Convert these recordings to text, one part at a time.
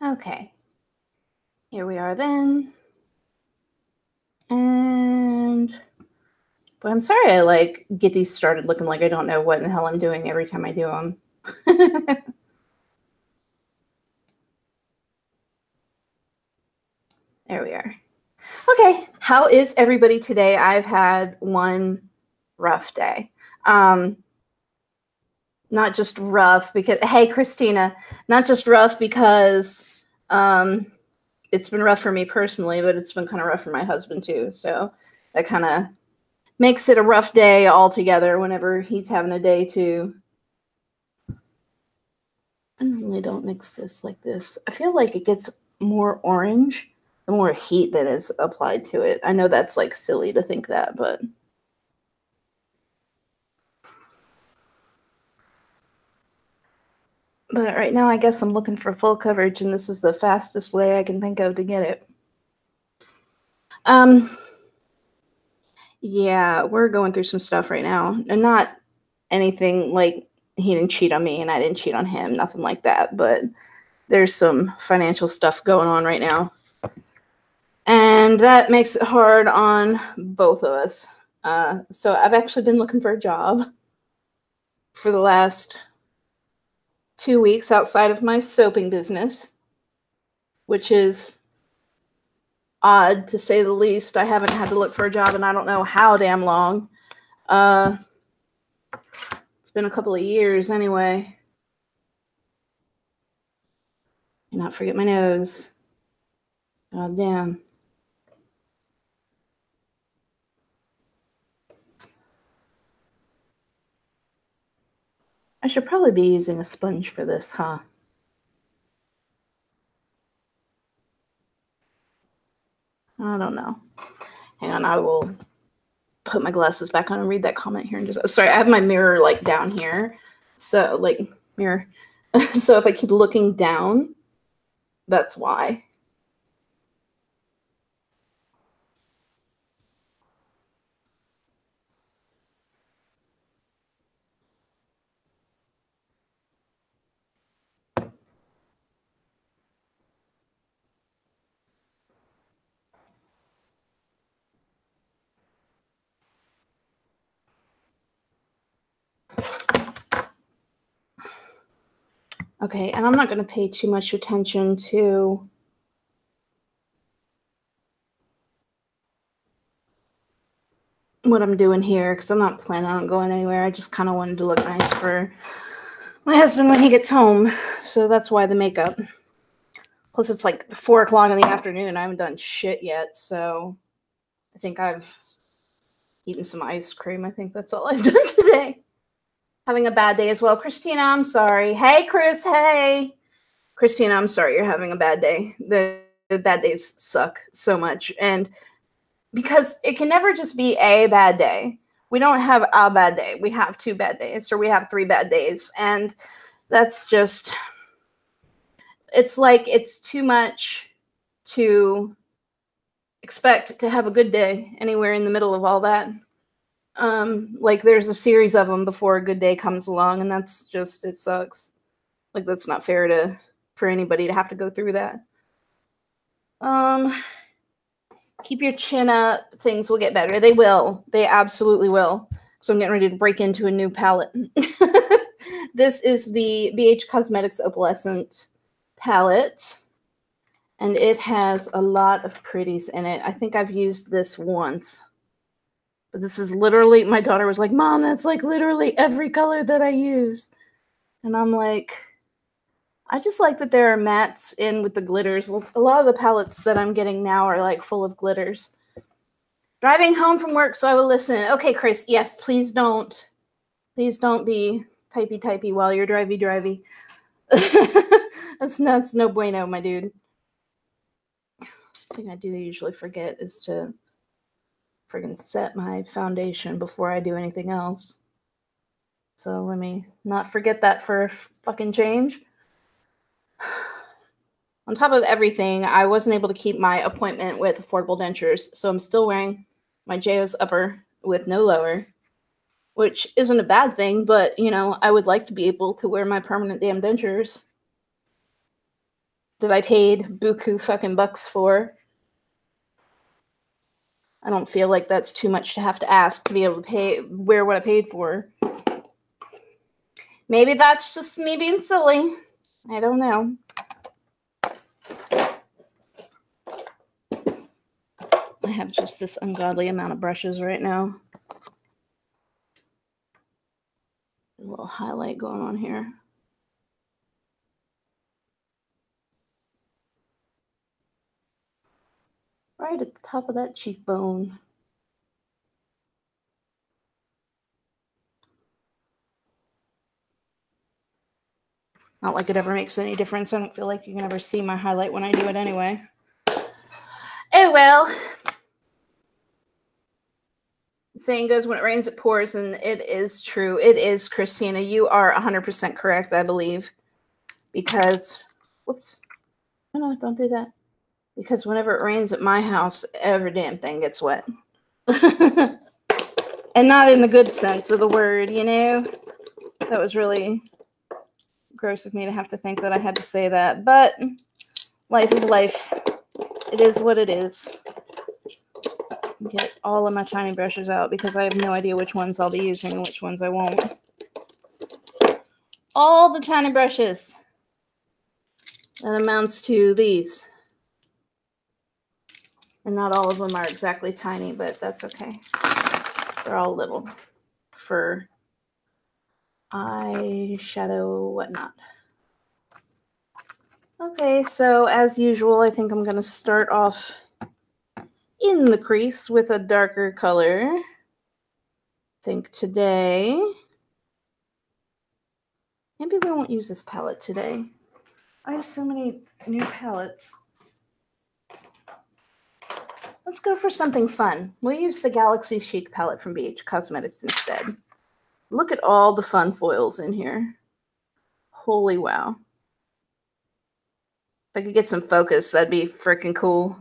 Okay. Here we are then. And but I'm sorry I get these started looking like I don't know what in the hell I'm doing every time I do them. There we are. Okay, how is everybody today? I've had one rough day. Not just rough because, hey, Christina, not just rough because it's been rough for me personally, but it's been kind of rough for my husband too. So that kind of makes it a rough day altogether whenever he's having a day too. I normally don't mix this like this. I feel like it gets more orange the more heat that is applied to it. I know that's like silly to think that, but right now I guess I'm looking for full coverage, and this is the fastest way I can think of to get it. Yeah, we're going through some stuff right now, and not anything like he didn't cheat on me and I didn't cheat on him, nothing like that, but there's some financial stuff going on right now. And that makes it hard on both of us. So I've actually been looking for a job for the last 2 weeks outside of my soaping business, which is odd to say the least. I haven't had to look for a job in I don't know how damn long. It's been a couple of years anyway. And not forget my nose. God damn. I should probably be using a sponge for this, huh? I don't know. Hang on, I will put my glasses back on and read that comment here. And just sorry, I have my mirror like down here. So like mirror. So if I keep looking down, that's why. Okay, and I'm not going to pay too much attention to what I'm doing here because I'm not planning on going anywhere. I just kind of wanted to look nice for my husband when he gets home. So that's why the makeup. Plus, it's like 4 o'clock in the afternoon. I haven't done shit yet. So I think I've eaten some ice cream. I think that's all I've done today. Having a bad day as well. Christina, I'm sorry. Hey, Chris. Hey. Christina, I'm sorry you're having a bad day. The bad days suck so much. And because it can never just be a bad day. We don't have a bad day. We have 2 bad days, or we have 3 bad days. And that's just, it's like it's too much to expect to have a good day anywhere in the middle of all that. Like there's a series of them before a good day comes along, and that's just, it sucks. Like that's not fair for anybody to have to go through that. Keep your chin up. Things will get better. They will. They absolutely will. So I'm getting ready to break into a new palette. This is the BH Cosmetics Opalescent palette. And it has a lot of pretties in it. I think I've used this once. But this is literally, my daughter was like, Mom, that's like literally every color that I use. And I'm like, I just like that there are mattes in with the glitters. A lot of the palettes that I'm getting now are like full of glitters. Driving home from work, so I will listen. Okay, Chris, yes, please don't be typey while you're drivey. That's no bueno, my dude. The thing I do usually forget is to friggin' set my foundation before I do anything else. So let me not forget that for a fucking change. On top of everything, I wasn't able to keep my appointment with Affordable Dentures, so I'm still wearing my JO's upper with no lower, which isn't a bad thing, but, you know, I would like to be able to wear my permanent damn dentures. that I paid buku fucking bucks for. I don't feel like that's too much to have to ask to be able to wear what I paid for. Maybe that's just me being silly. I don't know. I have just this ungodly amount of brushes right now. A little highlight going on here. Right at the top of that cheekbone. Not like it ever makes any difference. I don't feel like you can ever see my highlight when I do it anyway. Oh well. The saying goes, when it rains, it pours, and it is true. It is, Christina. You are 100% correct, I believe. Because, whoops. No, don't do that. Because whenever it rains at my house, every damn thing gets wet. And not in the good sense of the word, you know? That was really gross of me to have to think that I had to say that. But life is life. It is what it is. Get all of my tiny brushes out because I have no idea which ones I'll be using and which ones I won't. All the tiny brushes. That amounts to these. And not all of them are exactly tiny, but that's okay. They're all little for eyeshadow, whatnot. Okay, so as usual, I think I'm going to start off in the crease with a darker color. I think today, maybe we won't use this palette today. I have so many new palettes. Let's go for something fun. We'll use the Galaxy Chic palette from BH Cosmetics instead. Look at all the fun foils in here. Holy wow. If I could get some focus, that'd be freaking cool.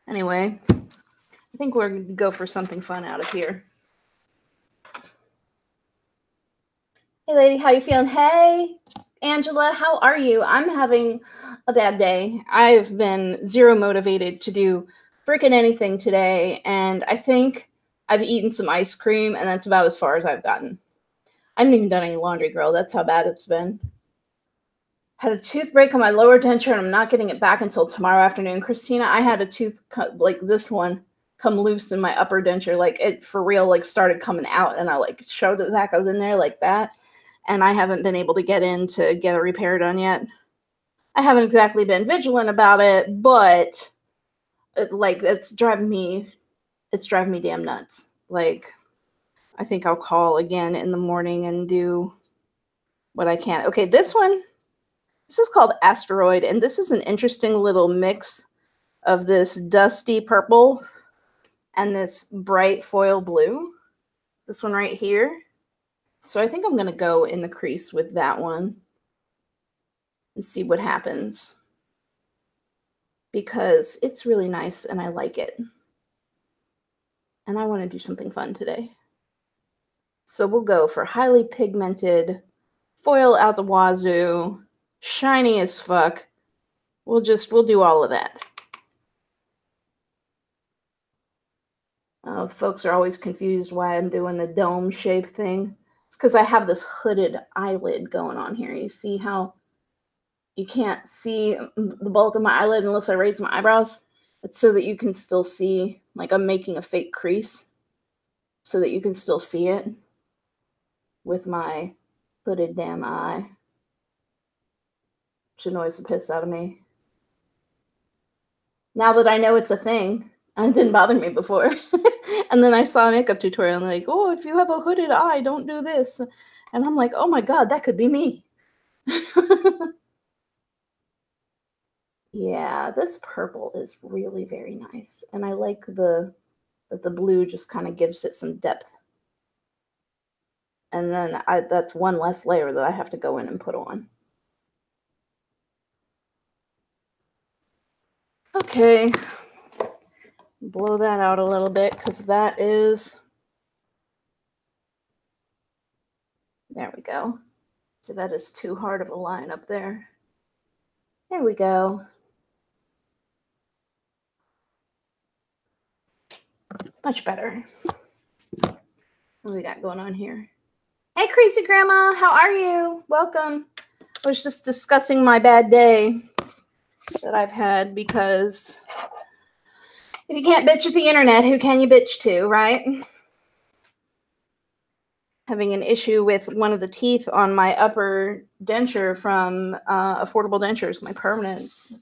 Anyway, I think we're going to go for something fun out of here. Hey, lady, how you feeling? Hey, Angela, how are you? I'm having a bad day. I've been zero motivated to do freaking anything today, and I think I've eaten some ice cream, and that's about as far as I've gotten. I haven't even done any laundry, girl. That's how bad it's been. Had a tooth break on my lower denture, and I'm not getting it back until tomorrow afternoon. Christina, I had a tooth cut like this one come loose in my upper denture. Like, it for real, like, started coming out, and I, like, showed it back. I was in there like that. And I haven't been able to get in to get a repair done yet. I haven't exactly been vigilant about it, but it's driving me damn nuts. Like, I think I'll call again in the morning and do what I can. Okay, this is called Asteroid, and this is an interesting little mix of this dusty purple and this bright foil blue. This one right here. So I think I'm going to go in the crease with that one and see what happens, because it's really nice and I like it. And I want to do something fun today. So we'll go for highly pigmented, foil out the wazoo, shiny as fuck. We'll do all of that. Folks are always confused why I'm doing the dome shape thing. It's because I have this hooded eyelid going on here. You see how you can't see the bulk of my eyelid unless I raise my eyebrows? It's so that you can still see, like, I'm making a fake crease so that you can still see it with my hooded damn eye, which annoys the piss out of me. Now that I know it's a thing, it didn't bother me before. And then I saw a makeup tutorial and like, oh, if you have a hooded eye, don't do this. And I'm like, oh my God, that could be me. Yeah, this purple is really very nice. And I like that the blue just kind of gives it some depth. And then that's one less layer that I have to go in and put on. Okay. Blow that out a little bit because that is... There we go. So that is too hard of a line up there. There we go. Much better. What do we got going on here? Hey, Crazy Grandma, how are you? Welcome. I was just discussing my bad day that I've had because if you can't bitch at the internet, who can you bitch to, right? Having an issue with one of the teeth on my upper denture from Affordable Dentures, my permanents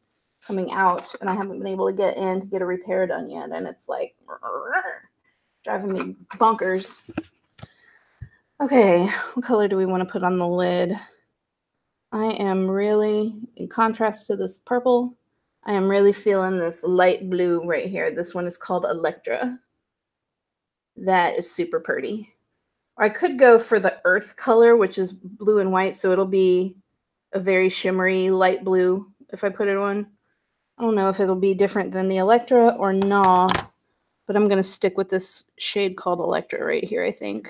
coming out, and I haven't been able to get in to get a repair done yet, and it's like driving me bonkers. Okay, what color do we want to put on the lid? I am really, in contrast to this purple, I am really feeling this light blue right here. This one is called Electra. That is super pretty. Or I could go for the earth color, which is blue and white, so it'll be a very shimmery light blue if I put it on. I don't know if it'll be different than the Electra or not, but I'm going to stick with this shade called Electra right here, I think.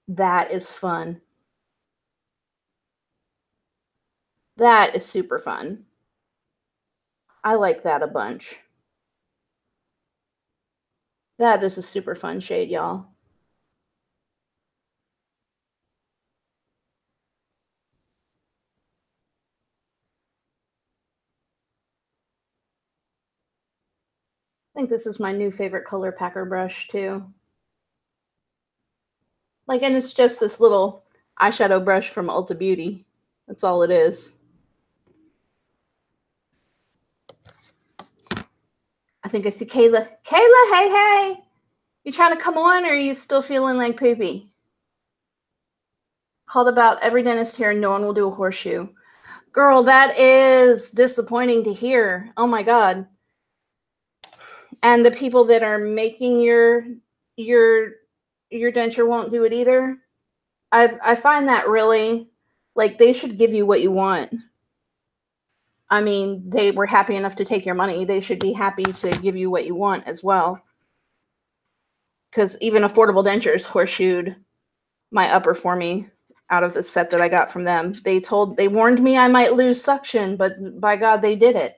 That is fun. That is super fun. I like that a bunch. That is a super fun shade, y'all. I think this is my new favorite color packer brush, too. Like, and it's just this little eyeshadow brush from Ulta Beauty. That's all it is. I think I see Kayla. Kayla, hey, hey. You trying to come on, or are you still feeling like poopy? Called about every dentist here and no one will do a horseshoe. Girl, that is disappointing to hear. Oh my God. And the people that are making your denture won't do it either. I find that really, like, they should give you what you want. I mean, they were happy enough to take your money. They should be happy to give you what you want as well. Because even Affordable Dentures horseshoed my upper for me out of the set that I got from them. They warned me I might lose suction, but by God, they did it.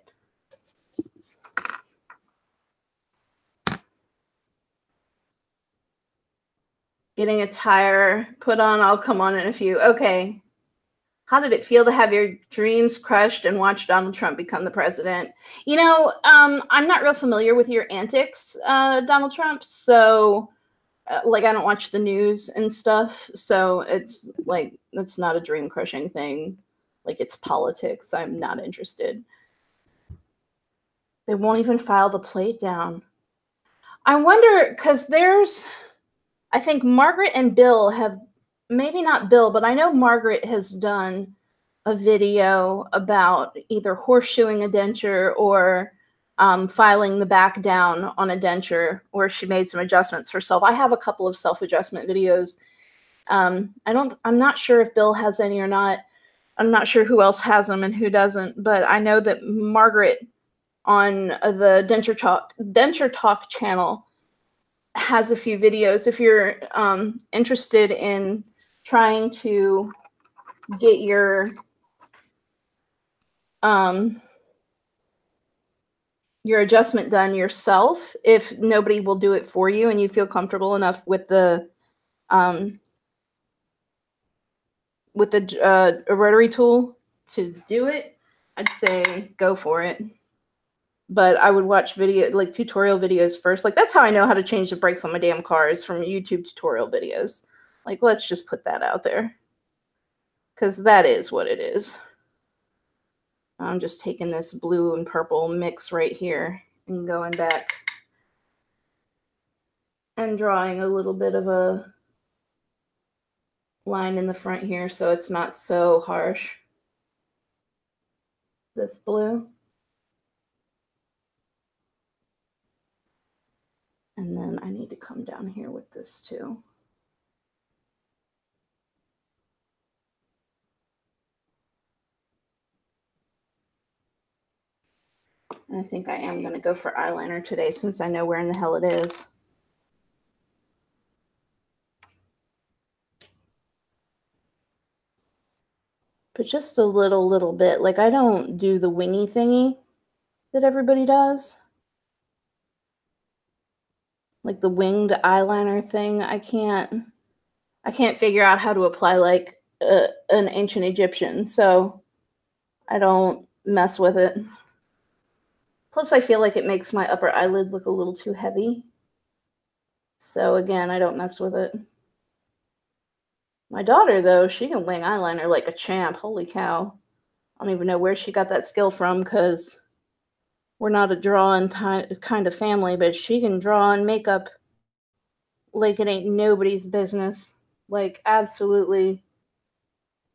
Getting a tire put on, I'll come on in a few. Okay. How did it feel to have your dreams crushed and watch Donald Trump become the president? You know, I'm not real familiar with your antics, Donald Trump. So, like, I don't watch the news and stuff. So it's like, that's not a dream crushing thing. Like, it's politics. I'm not interested. They won't even file the plate down. I wonder, because I think Margaret and Bill have, maybe not Bill, but I know Margaret has done a video about either horseshoeing a denture or filing the back down on a denture, where she made some adjustments herself. I have a couple of self-adjustment videos. I'm not sure if Bill has any or not. I'm not sure who else has them and who doesn't, but I know that Margaret on the Denture Talk channel has a few videos. If you're interested in trying to get your adjustment done yourself, if nobody will do it for you and you feel comfortable enough with the rotary tool to do it, I'd say go for it. But I would watch tutorial videos first. Like, that's how I know how to change the brakes on my damn car, is from YouTube tutorial videos. Like, let's just put that out there, because that is what it is. I'm just taking this blue and purple mix right here and going back and drawing a little bit of a line in the front here so it's not so harsh. This blue. And then I need to come down here with this too. And I think I am going to go for eyeliner today since I know where in the hell it is. But just a little bit. Like, I don't do the wingy thingy that everybody does. Like the winged eyeliner thing. I can't figure out how to apply like an ancient Egyptian. So I don't mess with it. Plus, I feel like it makes my upper eyelid look a little too heavy. So again, I don't mess with it. My daughter, though, she can wing eyeliner like a champ. Holy cow. I don't even know where she got that skill from because we're not a drawing kind of family, but she can draw and makeup like it ain't nobody's business. Like, absolutely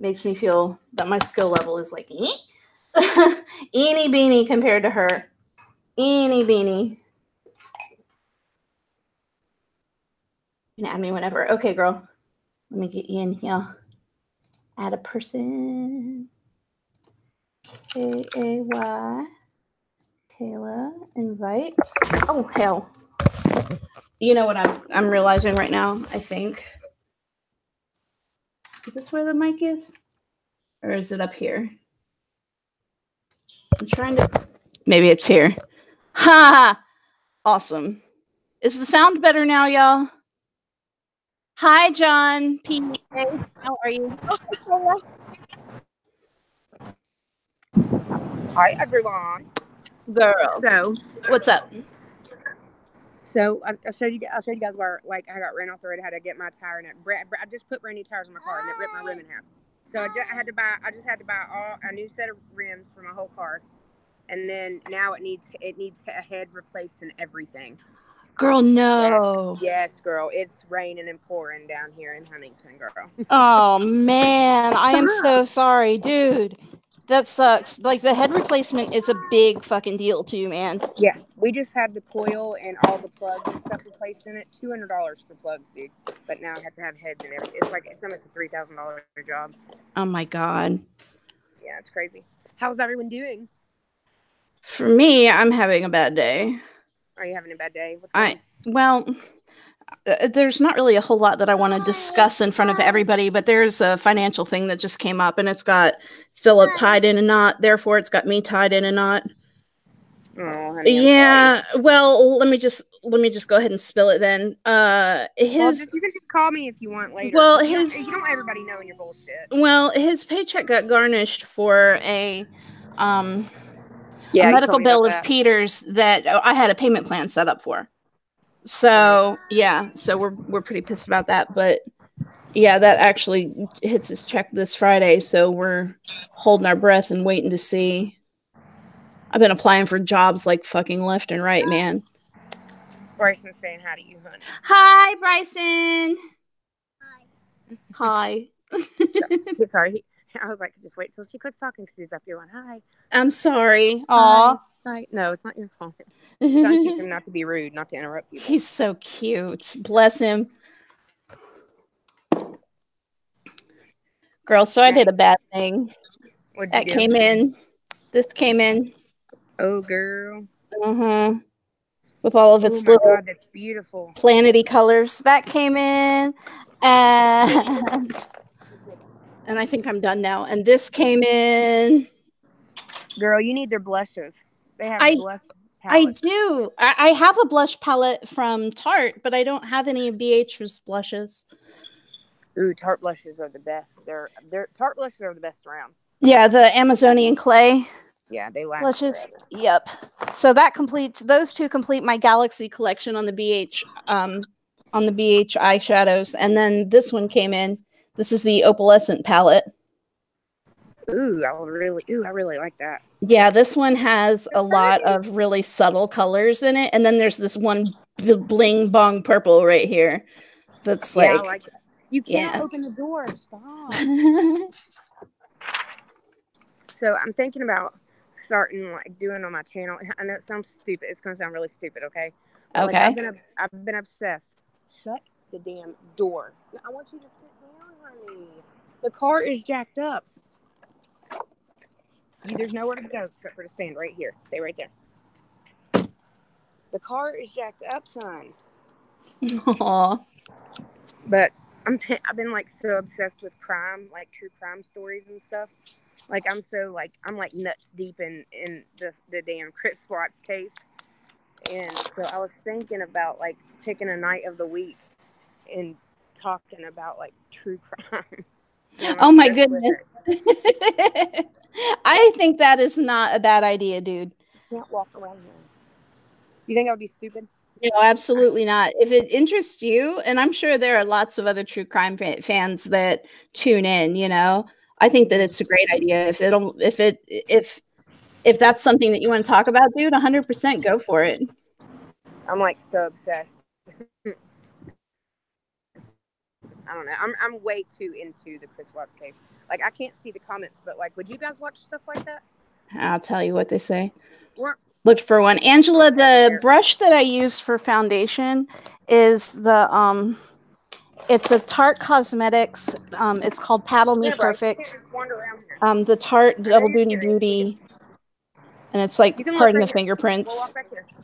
makes me feel that my skill level is like, eeny beeny compared to her. Eeny beeny. You can add me whenever. Okay, girl. Let me get you in here. Add a person. K-A-Y. Kayla. Invite. Oh, hell. You know what I'm realizing right now, I think. Is this where the mic is? Or is it up here? I'm trying to... Maybe it's here. Ha! Awesome. Is the sound better now, y'all? Hi, John. P. How are you? Hi, everyone. Girl. So, what's up? So I'll show you guys where like I got ran off the road. I had to get my tire and I just put brand new tires on my car and it ripped my rim in half. So I just had to buy a new set of rims for my whole car, and then now it needs a head replaced and everything. Girl, no. Yes, girl. It's raining and pouring down here in Huntington, girl. Oh man, I am so sorry, dude. That sucks. Like, the head replacement is a big fucking deal too, man. Yeah, we just had the coil and all the plugs and stuff replaced in it. $200 for plugs, dude. But now I have to have heads and everything. It's almost a $3,000 job. Oh my god. Yeah, it's crazy. How's everyone doing? For me, I'm having a bad day. Are you having a bad day? What's going on? Well, there's not really a whole lot that I want to discuss in front of everybody, but there's a financial thing that just came up, and it's got Philip tied in a knot. Therefore, it's got me tied in a knot. Oh, honey, yeah. Well, let me just go ahead and spill it then. You can just call me if you want later. Well, you don't want everybody knowing your bullshit. Well, his paycheck got garnished for a medical bill of Peter's that I had a payment plan set up for. So yeah, so we're pretty pissed about that, but yeah, that actually hits his check this Friday, so we're holding our breath and waiting to see. I've been applying for jobs like fucking left and right, man. Bryson's saying hi to you, honey. Hi, Bryson. Hi. Sorry. I was like, just wait till she quits talking because he's up here going, hi. I'm sorry. Aw. Hi. No, it's not your fault. Trying to teach him not to be rude, not to interrupt people. He's so cute. Bless him. Girl, so I did a bad thing. That came in. This came in. Oh, girl. With all of its little God, that's beautiful. planety colors. That came in. And I think I'm done now. And this came in. Girl, you need their blushes. They have blush palettes. I do. I have a blush palette from Tarte, but I don't have any of BH's blushes. Ooh, Tarte blushes are the best. Tarte blushes are the best around. Yeah, the Amazonian clay. Yeah, they last blushes. forever. Yep. So those two complete my Galaxy collection on the BH eyeshadows, and then this one came in. This is the opalescent palette. Ooh, I really like that. Yeah, this one has a lot of really subtle colors in it, and then there's this one bling bong purple right here. That's like, I like it. You can't open the door. Stop. So I'm thinking about starting like doing on my channel. I know it sounds stupid. It's gonna sound really stupid, okay? But, okay. Like, I've been obsessed. Shut the damn door. I want you to sit down, honey. The car is jacked up. There's nowhere to go except for to stand right here. Stay right there. The car is jacked up, son. Aww. But I've been like so obsessed with crime, like true crime stories and stuff. Like I'm like nuts deep in the damn Chris Watts case. And so I was thinking about like picking a night of the week and talking about like true crime. Oh my goodness. I think that is not a bad idea, dude. You can't walk around here. You think I would be stupid? No, absolutely not. If it interests you, and I'm sure there are lots of other true crime fans that tune in, you know, I think that it's a great idea. If that's something that you want to talk about, dude, 100% go for it. I'm like so obsessed. I don't know. I'm way too into the Chris Watts case. Like I can't see the comments, but like, would you guys watch stuff like that? I'll tell you what they say. Or looked for one. Angela, the brush that I use for foundation is the it's a Tarte Cosmetics. It's called Paddle Me Perfect. The Tarte Double Duty Beauty. And it's like, pardon the fingerprints,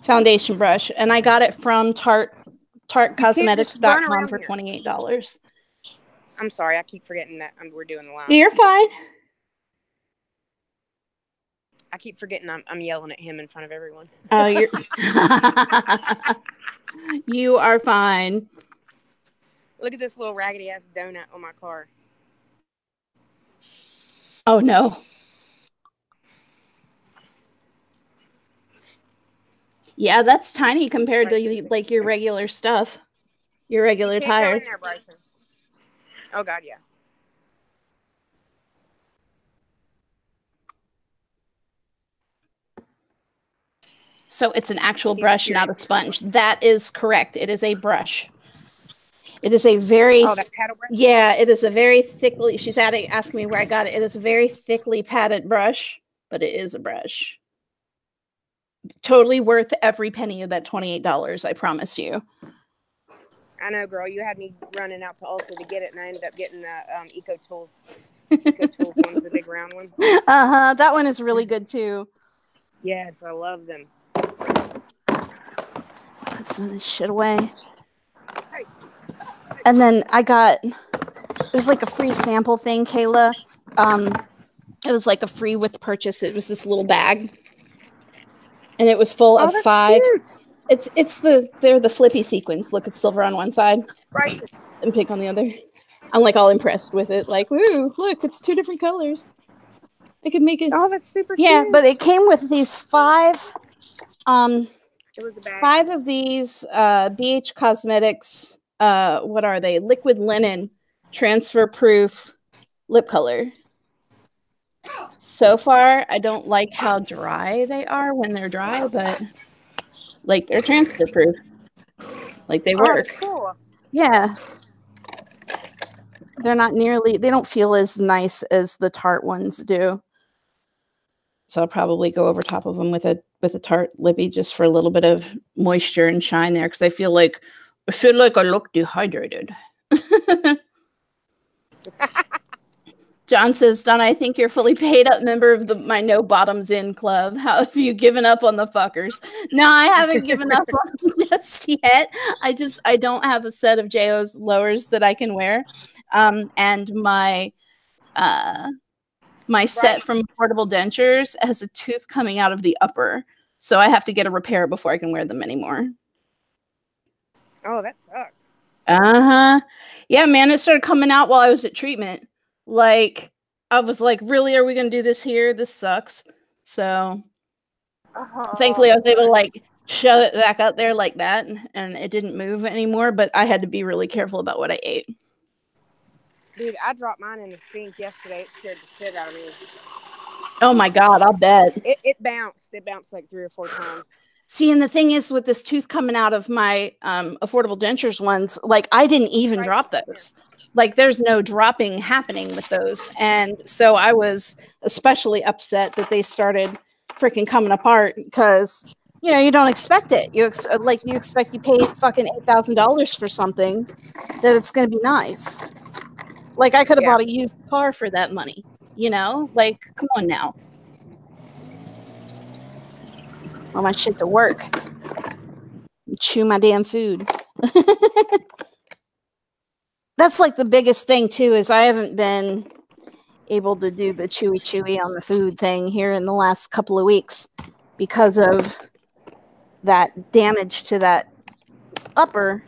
foundation brush. And I got it from TarteCosmetics.com for $28. I'm sorry, I keep forgetting that we're doing the live. You're fine. I keep forgetting I'm yelling at him in front of everyone. Oh, you're you are fine. Look at this little raggedy ass donut on my car. Oh no. Yeah, that's tiny compared to like your regular stuff. Your regular tires. Go in there, Bryson. Oh God, yeah. So it's an actual brush, not a sponge. That is correct. It is a brush. It is a very that paddle brush? Yeah, it is a very thickly. She's asking me where I got it. It is a very thickly padded brush, but it is a brush. Totally worth every penny of that $28, I promise you. I know, girl. You had me running out to Ulta to get it, and I ended up getting the Eco Tools ones, the big round ones. That one is really good too. Yes, I love them. Put some of this shit away. And then I got, it was like a free sample thing, Kayla. It was like a free with purchase. It was this little bag, and it was full of 5. Cute. They're the flippy sequins. Look, it's silver on one side, right, and pink on the other. I'm like all impressed with it. Like, woo, look, it's 2 different colors. I could make it. Oh, that's super yeah, cute. But it came with these 5. It was a bag. 5 of these BH Cosmetics. What are they? Liquid linen, transfer proof lip color. So far, I don't like how dry they are when they're dry, but like they're transfer proof. Like they work. Cool. Yeah. They're not nearly, they don't feel as nice as the Tarte ones do. So I'll probably go over top of them with a Tarte lippy just for a little bit of moisture and shine there, because I feel like I look dehydrated. John says, Donna, I think you're fully paid up member of my No Bottoms In club. How have you given up on the fuckers? No, I haven't given up on them just yet. I don't have a set of JO's lowers that I can wear. And my set from Affordable Dentures has a tooth coming out of the upper. So I have to get a repair before I can wear them anymore. Oh, that sucks. Yeah, man, it started coming out while I was at treatment. Like, I was like, really, are we going to do this here? This sucks. So, thankfully, I was able to, like, shove it back out there like that, and it didn't move anymore, but I had to be really careful about what I ate. Dude, I dropped mine in the sink yesterday. It scared the shit out of me. Oh, my God, I'll bet. It bounced. It bounced like 3 or 4 times. See, and the thing is, with this tooth coming out of my Affordable Dentures ones, like, I didn't even drop those. Like, there's no dropping happening with those. And so I was especially upset that they started freaking coming apart, because, you know, you don't expect it. You expect you paid fucking $8,000 for something that it's going to be nice. Like, I could have bought a used car for that money, you know? Like, come on now. Want my shit to work. chew my damn food. That's like the biggest thing too, is I haven't been able to do the chewy on the food thing here in the last couple of weeks because of that damage to that upper.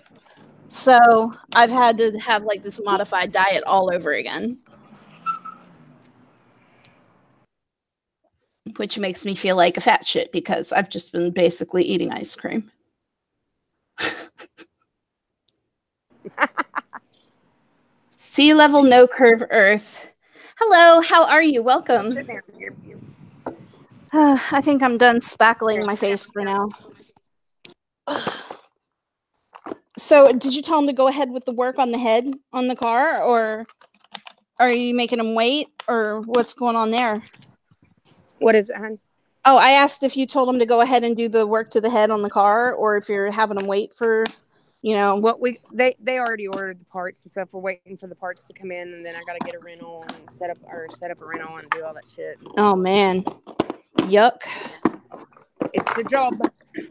So I've had to have like this modified diet all over again, which makes me feel like a fat shit because I've just been basically eating ice cream. Sea level, no curve Earth. Hello, how are you? Welcome. I think I'm done spackling my face for now. So, did you tell him to go ahead with the work on the head on the car, or are you making him wait, or what's going on there? What is it, hon? Oh, I asked if you told him to go ahead and do the work to the head on the car, or if you're having him wait for, you know. Well, they already ordered the parts and stuff. We're waiting for the parts to come in, and then I gotta get a rental and set up a rental and do all that shit. Oh man, yuck! It's the job.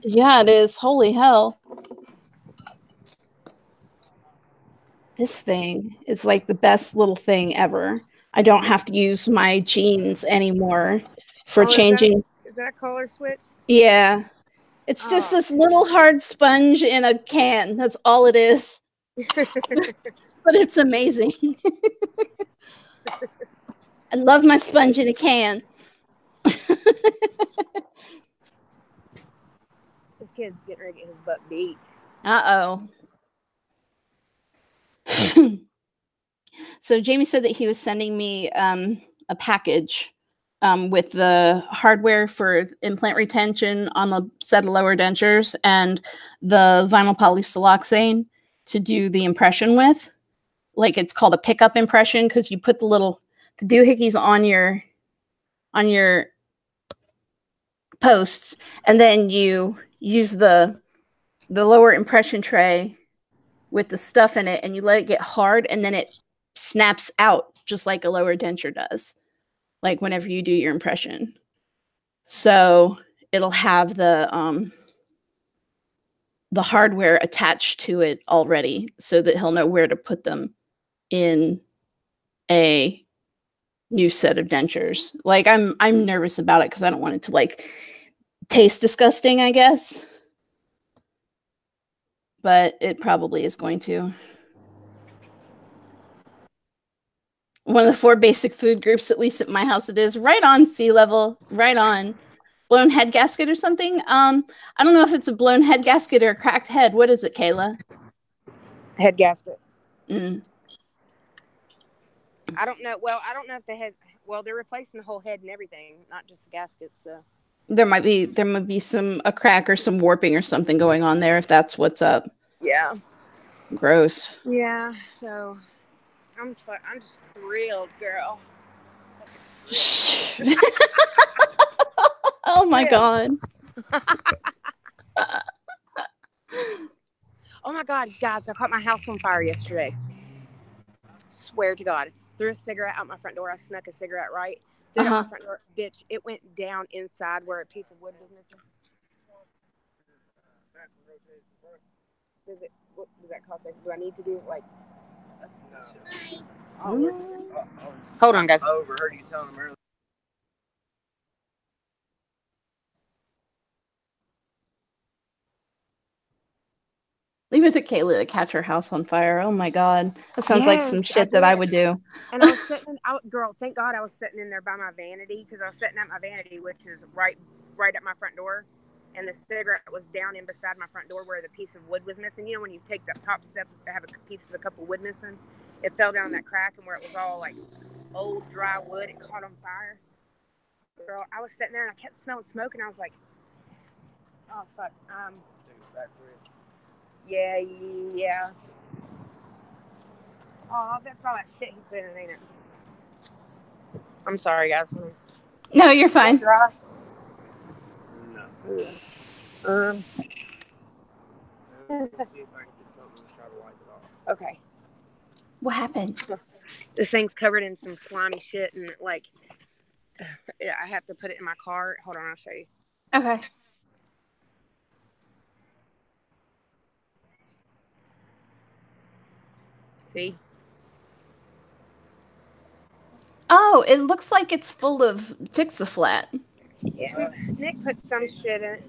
Yeah, it is. Holy hell! This thing is like the best little thing ever. I don't have to use my jeans anymore for changing. Is that a color switch? Yeah. It's just this little hard sponge in a can. That's all it is. But it's amazing. I love my sponge in a can. This kid's getting ready to get his butt beat. Uh-oh. So Jamie said that he was sending me a package with the hardware for implant retention on the set of lower dentures and the vinyl polysiloxane to do the impression with. Like, it's called a pickup impression because you put the doohickeys on your posts, and then you use the lower impression tray with the stuff in it, and you let it get hard, and then it snaps out just like a lower denture does, like whenever you do your impression. So it'll have the hardware attached to it already so that he'll know where to put them in a new set of dentures. Like, I'm nervous about it because I don't want it to like taste disgusting, I guess. But it probably is going to. One of the 4 basic food groups, at least at my house it is. Right on, sea level. Right on. Blown head gasket or something? I don't know if it's a blown head gasket or a cracked head. What is it, Kayla? Head gasket. Mm. I don't know. Well, I don't know if they had. Well, they're replacing the whole head and everything, not just the gasket. So There might be a crack or some warping or something going on there if that's what's up. Yeah. Gross. Yeah. So I'm just thrilled, girl. Oh my god. Oh my god, guys! I caught my house on fire yesterday. Swear to God, threw a cigarette out my front door. I snuck a cigarette right. Threw it out my front door, bitch. It went down inside where a piece of wood was missing. What does that cost? Do I need to do like? Hold on, guys. I overheard you telling them earlier. Leave it to Kayla to catch her house on fire. Oh my god. That sounds like some shit that I would do. And I was sitting, girl, thank God I was sitting in there by my vanity, because I was sitting at my vanity, which is right at my front door. And the cigarette was down in beside my front door where the piece of wood was missing. You know, when you take that top step to have a piece of a couple wood missing, it fell down that crack, and where it was all like old dry wood, it caught on fire. Girl, I was sitting there and I kept smelling smoke, and I was like, oh fuck. Yeah. Oh, that's all that shit he put in it, ain't it? I'm sorry, guys. No, you're fine. Dry? No. See if I can get something to try to wipe it off. Okay. What happened? This thing's covered in some slimy shit, and like, yeah, I have to put it in my car. Hold on, I'll show you. Okay. See? Oh, it looks like it's full of Fix-A-Flat. Yeah. Nick put some shit in it.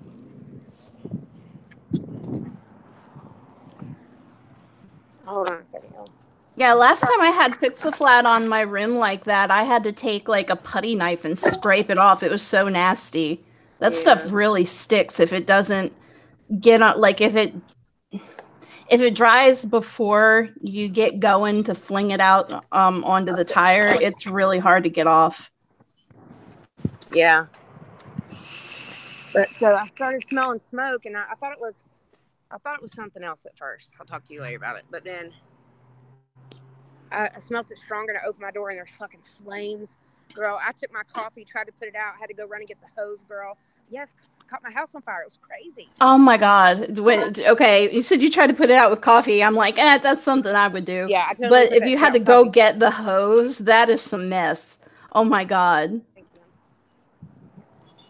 Hold on a second, y'all. Yeah, last time I had Fix-A-Flat on my rim like that, I had to take like a putty knife and scrape it off. It was so nasty. That stuff really sticks if it doesn't get on, like if it dries before you get going to fling it out onto the tire, it's really hard to get off. Yeah. But so I started smelling smoke, and I thought it was something else at first. I'll talk to you later about it. But then I smelled it stronger, and I opened my door, and there's fucking flames. Girl, I took my coffee, tried to put it out, had to go run and get the hose, girl. Yes, caught my house on fire. It was crazy. Oh my God. Okay, you said you tried to put it out with coffee. I'm like, that's something I would do. Yeah, I totally but if you had to go get the hose, that is some mess. Oh my God. Thank you.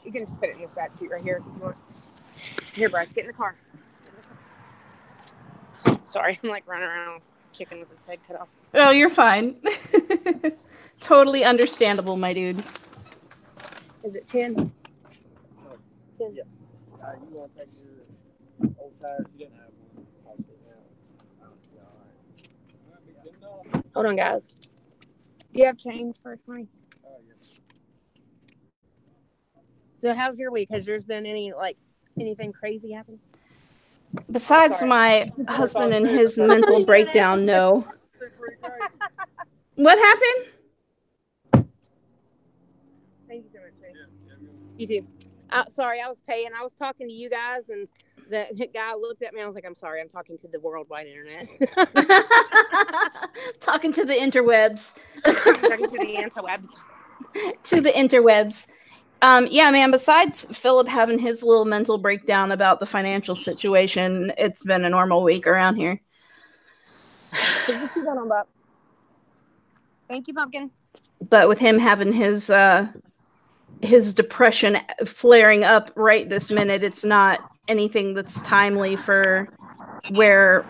You can just put it in this back seat right here if you want. Here, Bryce, get in the car. Sorry, I'm like running around with a chicken with his head cut off. Oh, you're fine. Totally understandable, my dude. Is it 10? 10. Yeah. You want to take your old tires? You didn't have one. I'll sit down. All right. Hold on, guys. Do you have change for 20? Oh, yeah. So how's your week? Has yours been anything crazy happen? Besides my husband and his mental breakdown, no. What happened? Thank you so much. You too. Sorry, I was paying. I was talking to you guys, and the guy looked at me. I was like, I'm sorry, I'm talking to the worldwide internet. Talking to the interwebs. Talking to the interwebs. To the interwebs. Yeah, man, besides Philip having his little mental breakdown about the financial situation, it's been a normal week around here. Thank you, Pumpkin. But with him having his depression flaring up right this minute, it's not anything that's timely for where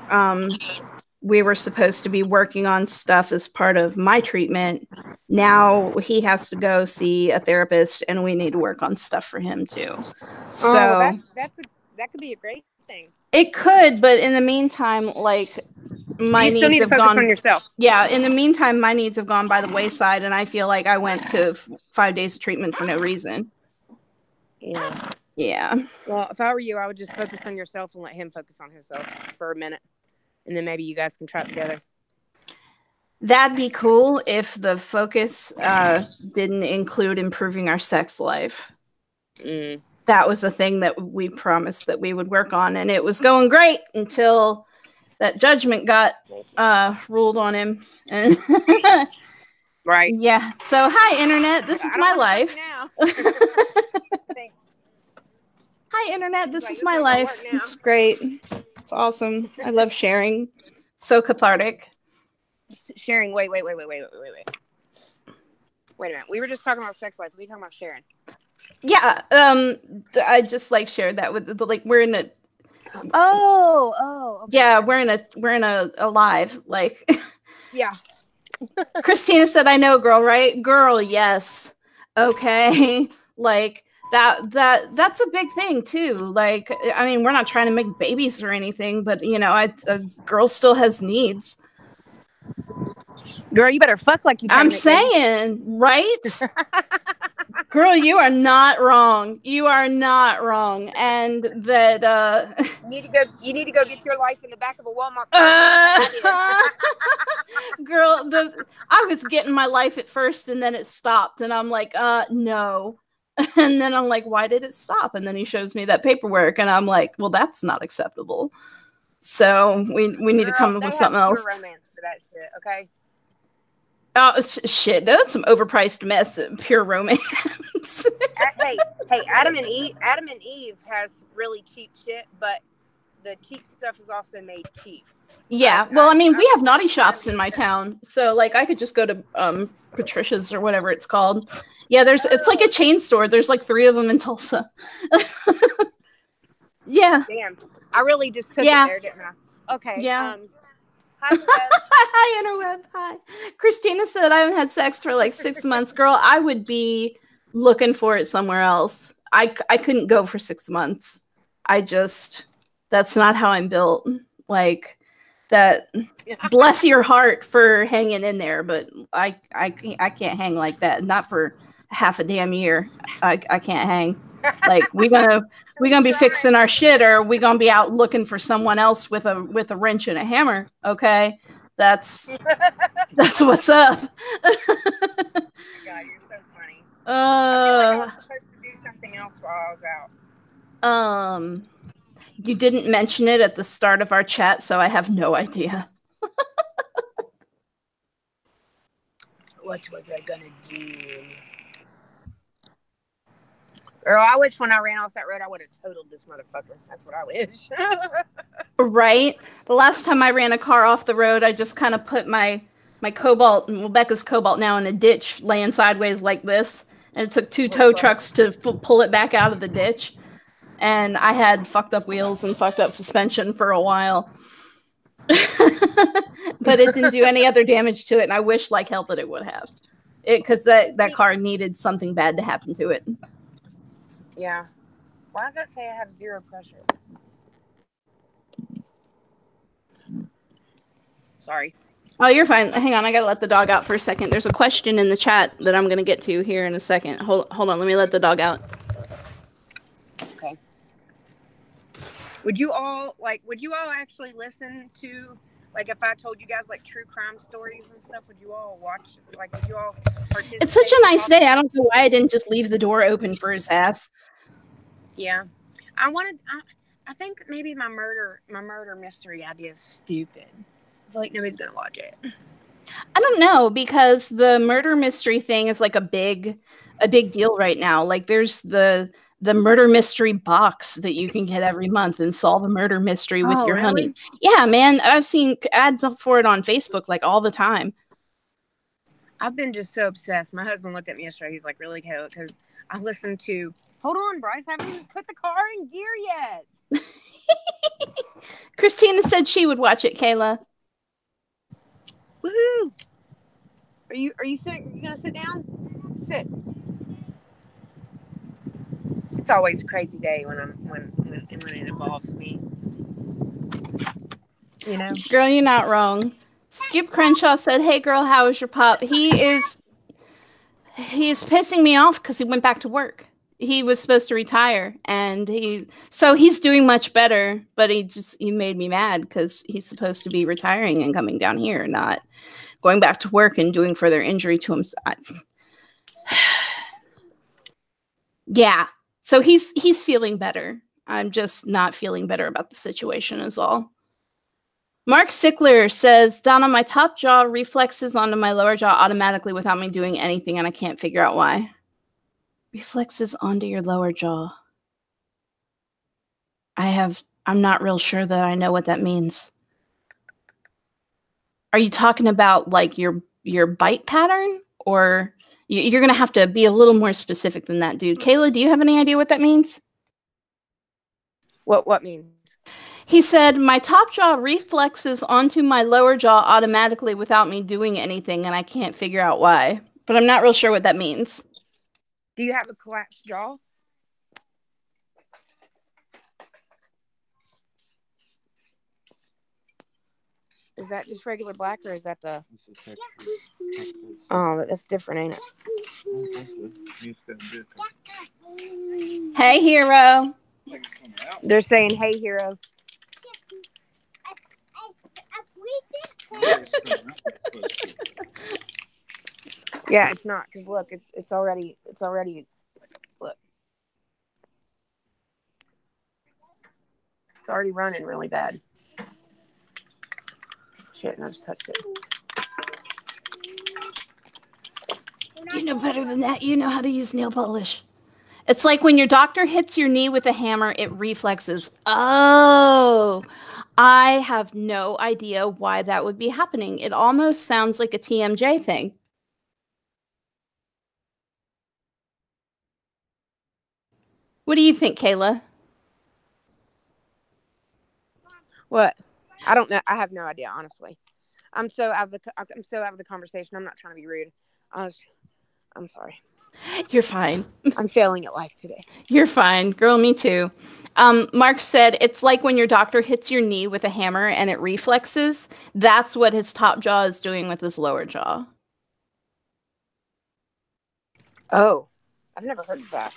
we were supposed to be working on stuff as part of my treatment. Now he has to go see a therapist, and we need to work on stuff for him too. So that could be a great thing. It could, but in the meantime, like my you still needs need to have focus gone on yourself. Yeah, in the meantime, my needs have gone by the wayside, and I feel like I went to 5 days of treatment for no reason. Yeah. Yeah. Well, if I were you, I would just focus on yourself and let him focus on himself for a minute, and then maybe you guys can try it together. That'd be cool if the focus didn't include improving our sex life. Mm. That was a thing that we promised that we would work on, and it was going great until that judgment got ruled on him. Right. Yeah. So, hi, Internet. This is my life. Thanks. Hi, Internet. This is my life. It's great. It's awesome. I love sharing. So cathartic. Sharing. Wait. Wait a minute. We were just talking about sex life. What are you talking about sharing? Yeah. I just shared that with we're in a. Oh. Okay. Yeah, we're in a live Yeah. Christina said, "I know, girl, right? Girl, yes. Okay." That's a big thing too. I mean, we're not trying to make babies or anything, but a girl still has needs. Girl, you better fuck like you. I'm saying, right? Girl, you are not wrong. You are not wrong. And that you need to go get your life in the back of a Walmart. Girl, I was getting my life at first, and then it stopped, and I'm like, no. And then I'm like, why did it stop? And then he shows me that paperwork, and I'm like, well, that's not acceptable. So we need to come up with something else. Romance for that shit, okay? Oh shit! That's some overpriced mess. Pure romance. Hey! Adam and Eve has really cheap shit, but the cheap stuff is also made cheap. Yeah. Well, I mean, we have naughty shops in my town, so I could just go to Patricia's or whatever it's called. Yeah, it's like a chain store. There's 3 of them in Tulsa. Yeah. Damn. I really just took it there, didn't I? Okay. Yeah. Hi, Web. Hi, interweb. Hi. Christina said I haven't had sex for like 6 months. Girl, I would be looking for it somewhere else. I couldn't go for 6 months. That's not how I'm built. Like that. Bless your heart for hanging in there, but I can't hang like that. Not for half a damn year. I can't hang. Like we gonna be fixing our shit, or we gonna be out looking for someone else with a wrench and a hammer. Okay, that's what's up. God, you're so funny. I feel like I was supposed to do something else while I was out. You didn't mention it at the start of our chat, so I have no idea. What was I gonna do? Girl, I wish when I ran off that road, I would have totaled this motherfucker. That's what I wish. Right? The last time I ran a car off the road, I just kind of put my Cobalt, Rebecca's Cobalt now, in a ditch, laying sideways like this. And it took 2 tow trucks to pull it back out of the ditch. And I had fucked up wheels and fucked up suspension for a while. But it didn't do any other damage to it. And I wish like hell that it would have. Because that car needed something bad to happen to it. Yeah. Why does that say I have 0 pressure? Sorry. Oh, you're fine. Hang on, I gotta let the dog out for a second. There's a question in the chat that I'm gonna get to here in a second. Hold on, let me let the dog out. Okay. Would you all actually listen to, like, if I told you guys like true crime stories and stuff? Would you all watch? Like, would you all participate? It's such a nice day. I don't know why I didn't just leave the door open for his ass. Yeah, I think maybe my murder mystery idea is stupid. I feel like nobody's gonna watch it. I don't know, because the murder mystery thing is like a big deal right now. Like there's the murder mystery box that you can get every month and solve a murder mystery with your honey. Yeah, man, I've seen ads for it on Facebook like all the time. I've been just so obsessed. My husband looked at me yesterday. He's like, really, Kayla? Because I listened to, hold on, Bryce, I haven't even put the car in gear yet. Christina said she would watch it, Kayla. Woohoo! Are you sitting? You gonna sit down? Sit. It's always a crazy day when it involves me. You know, girl, you're not wrong. Skip Crenshaw said, "Hey, girl, how is your pup? He is pissing me off because he went back to work. He was supposed to retire, and he's doing much better. But he made me mad because he's supposed to be retiring and coming down here, not going back to work and doing further injury to himself." Yeah, so he's feeling better. I'm just not feeling better about the situation is all. Mark Sickler says, "Down on my top jaw reflexes onto my lower jaw automatically without me doing anything, and I can't figure out why." Reflexes onto your lower jaw. I'm not real sure that I know what that means. Are you talking about like your bite pattern, or you're going to have to be a little more specific than that, dude? Kayla, do you have any idea what that means? what means? He said, "My top jaw reflexes onto my lower jaw automatically without me doing anything, and I can't figure out why." But I'm not real sure what that means. Do you have a collapsed jaw? Is that just regular black, or is that the? Oh, that's different, ain't it? Hey, hero. They're saying, "Hey, hero." Yeah, it's not, because look, it's already look. It's already running really bad. Shit, and I just touched it. You know better than that. You know how to use nail polish. It's like when your doctor hits your knee with a hammer, it reflexes. Oh, I have no idea why that would be happening. It almost sounds like a TMJ thing. What do you think, Kayla? What? I don't know. I have no idea, honestly. I'm so out of the conversation. I'm not trying to be rude. I'm sorry. You're fine. I'm failing at life today. You're fine. Girl, me too. Mark said, it's like when your doctor hits your knee with a hammer and it reflexes. That's what his top jaw is doing with his lower jaw. Oh, I've never heard of that.